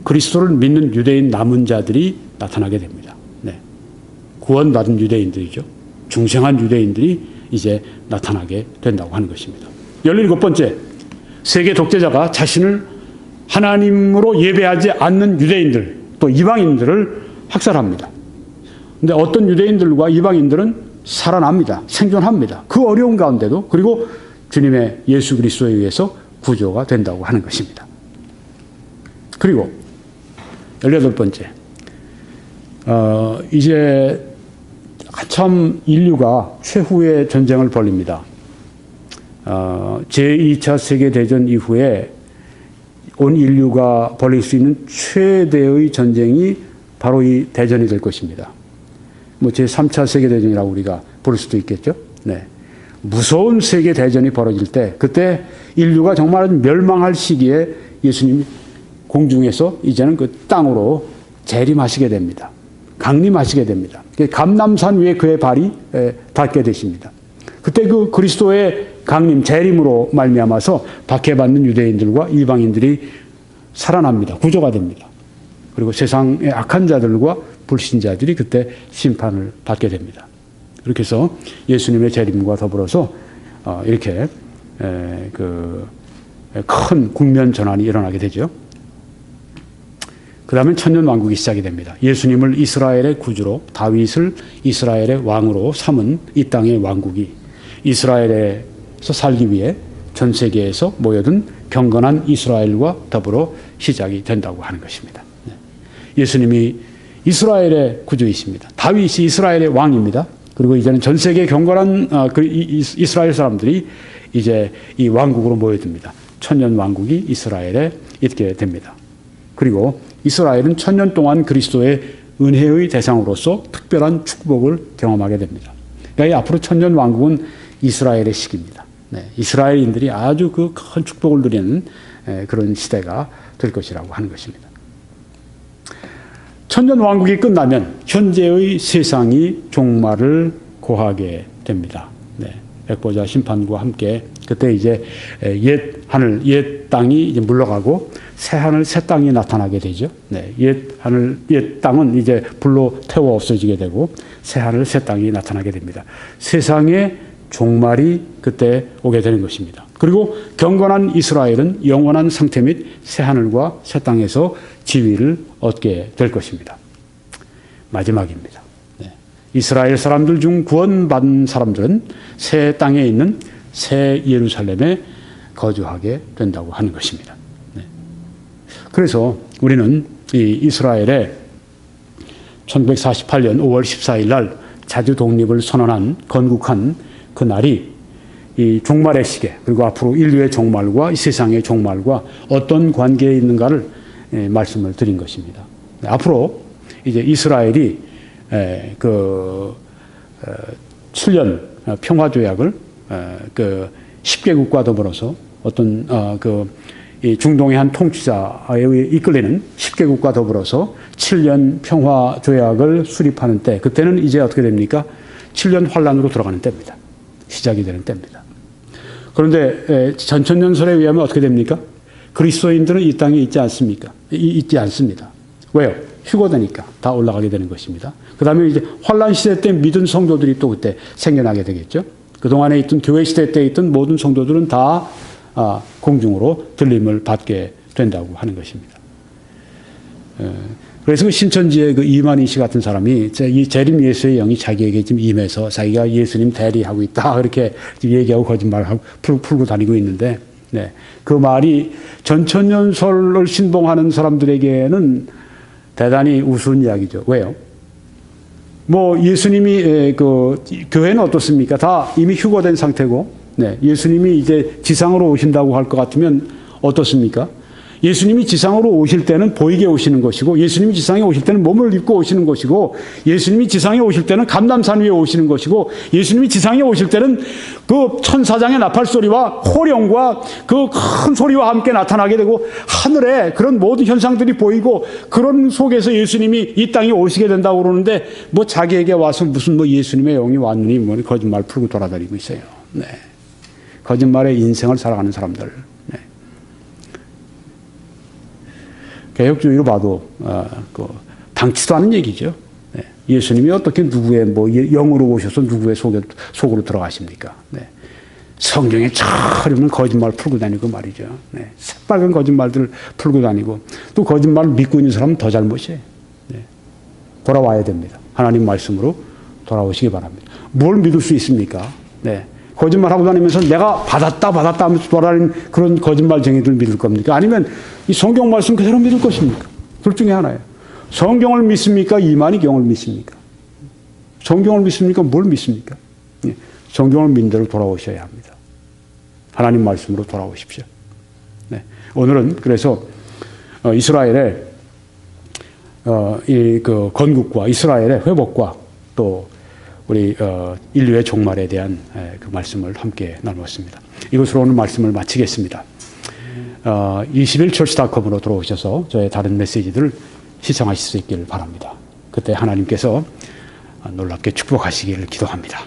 Speaker 1: 그리스도를 믿는 유대인 남은 자들이 나타나게 됩니다. 네. 구원받은 유대인들이죠. 중생한 유대인들이 이제 나타나게 된다고 하는 것입니다. 17번째, 세계 독재자가 자신을 하나님으로 예배하지 않는 유대인들, 또 이방인들을 학살합니다. 그런데 어떤 유대인들과 이방인들은 살아납니다. 생존합니다. 그 어려운 가운데도. 그리고 주님의 예수 그리스도에 의해서 구조가 된다고 하는 것입니다. 그리고 18번째, 이제 한참 인류가 최후의 전쟁을 벌립니다. 제2차 세계대전 이후에 온 인류가 벌일 수 있는 최대의 전쟁이 바로 이 대전이 될 것입니다. 뭐 제3차 세계대전이라고 우리가 부를 수도 있겠죠. 네. 무서운 세계대전이 벌어질 때, 그때 인류가 정말 멸망할 시기에 예수님이 공중에서 이제는 그 땅으로 재림하시게 됩니다. 강림하시게 됩니다. 감람산 위에 그의 발이 닿게 되십니다. 그때 그 그리스도의 강림, 재림으로 말미암아서 박해받는 유대인들과 이방인들이 살아납니다. 구조가 됩니다. 그리고 세상의 악한 자들과 불신자들이 그때 심판을 받게 됩니다. 그렇게 해서 예수님의 재림과 더불어서 이렇게 큰 국면 전환이 일어나게 되죠. 그 다음에 천년왕국이 시작이 됩니다. 예수님을 이스라엘의 구주로, 다윗을 이스라엘의 왕으로 삼은 이 땅의 왕국이 이스라엘에서 살기 위해 전 세계에서 모여든 경건한 이스라엘과 더불어 시작이 된다고 하는 것입니다. 예수님이 이스라엘의 구주이십니다. 다윗이 이스라엘의 왕입니다. 그리고 이제는 전 세계 경건한 이스라엘 사람들이 이제 이 왕국으로 모여듭니다. 천년왕국이 이스라엘에 있게 됩니다. 그리고 이스라엘은 천년 동안 그리스도의 은혜의 대상으로서 특별한 축복을 경험하게 됩니다. 그러니까 앞으로 천년 왕국은 이스라엘의 시기입니다. 네, 이스라엘인들이 아주 그 큰 축복을 누리는 그런 시대가 될 것이라고 하는 것입니다. 천년 왕국이 끝나면 현재의 세상이 종말을 고하게 됩니다. 네, 백보자 심판과 함께 그때 이제 옛 하늘, 옛 땅이 이제 물러가고 새 하늘, 새 땅이 나타나게 되죠. 네, 옛 하늘, 옛 땅은 이제 불로 태워 없어지게 되고 새 하늘, 새 땅이 나타나게 됩니다. 세상의 종말이 그때 오게 되는 것입니다. 그리고 경건한 이스라엘은 영원한 상태 및 새 하늘과 새 땅에서 지위를 얻게 될 것입니다. 마지막입니다. 네. 이스라엘 사람들 중 구원받은 사람들은 새 땅에 있는 새 예루살렘에 거주하게 된다고 하는 것입니다. 네. 그래서 우리는 이 이스라엘의 1948년 5월 14일 날 자주 독립을 선언한 건국한 그 날이 이 종말의 시계, 그리고 앞으로 인류의 종말과 이 세상의 종말과 어떤 관계에 있는가를 말씀을 드린 것입니다. 앞으로 이제 이스라엘이 7년 평화조약을 10개국과 더불어서 어떤 이 중동의 한 통치자에 의해 이끌리는 10개국과 더불어서 7년 평화조약을 수립하는 때, 그때는 이제 어떻게 됩니까? 7년 환란으로 들어가는 때입니다. 시작이 되는 때입니다. 그런데 전천년설에 의하면 어떻게 됩니까? 그리스도인들은 이 땅에 있지 않습니까? 있지 않습니다. 왜요? 휴거되니까 다 올라가게 되는 것입니다. 그 다음에 이제 환란 시대 때 믿은 성도들이 또 그때 생겨나게 되겠죠. 그동안에 있던 교회 시대 때 있던 모든 성도들은 다 공중으로 들림을 받게 된다고 하는 것입니다. 그래서 그 신천지의 그 이만희 씨 같은 사람이 이 재림 예수의 영이 자기에게 지금 임해서 자기가 예수님 대리하고 있다 그렇게 얘기하고 거짓말하고 풀고 다니고 있는데, 네, 그 말이 전천년설을 신봉하는 사람들에게는 대단히 우스운 이야기죠. 왜요? 뭐 예수님이 교회는 어떻습니까? 다 이미 휴거된 상태고, 네, 예수님이 이제 지상으로 오신다고 할 것 같으면 어떻습니까? 예수님이 지상으로 오실 때는 보이게 오시는 것이고, 예수님이 지상에 오실 때는 몸을 입고 오시는 것이고, 예수님이 지상에 오실 때는 감람산 위에 오시는 것이고, 예수님이 지상에 오실 때는 그 천사장의 나팔 소리와 호령과 그 큰 소리와 함께 나타나게 되고, 하늘에 그런 모든 현상들이 보이고, 그런 속에서 예수님이 이 땅에 오시게 된다고 그러는데, 뭐 자기에게 와서 무슨 뭐 예수님의 영이 왔느니 뭐 거짓말 풀고 돌아다니고 있어요. 네. 거짓말의 인생을 살아가는 사람들. 네. 개혁주의로 봐도 당치도 않은 얘기죠. 네. 예수님이 어떻게 누구의 뭐 영으로 오셔서 누구의 속으로 들어가십니까? 네. 성경에 차려면 거짓말 풀고 다니고 말이죠. 네. 새빨간 거짓말들을 풀고 다니고, 또 거짓말을 믿고 있는 사람은 더 잘못이에요. 네. 돌아와야 됩니다. 하나님 말씀으로 돌아오시기 바랍니다. 뭘 믿을 수 있습니까? 네. 거짓말하고 다니면서 내가 받았다 하면서 돌아다니는 그런 거짓말쟁이들 믿을 겁니까? 아니면 이 성경 말씀 그대로 믿을 것입니까? 둘 중에 하나예요. 성경을 믿습니까? 이만희경을 믿습니까? 성경을 믿습니까? 뭘 믿습니까? 예. 성경을 믿는 대로 돌아오셔야 합니다. 하나님 말씀으로 돌아오십시오. 네. 오늘은 그래서 이스라엘의 이 그 건국과 이스라엘의 회복과 또 우리 인류의 종말에 대한 그 말씀을 함께 나누었습니다. 이것으로 오늘 말씀을 마치겠습니다. 21church.com으로 들어오셔서 저의 다른 메시지들을 시청하실 수 있기를 바랍니다. 그때 하나님께서 놀랍게 축복하시기를 기도합니다.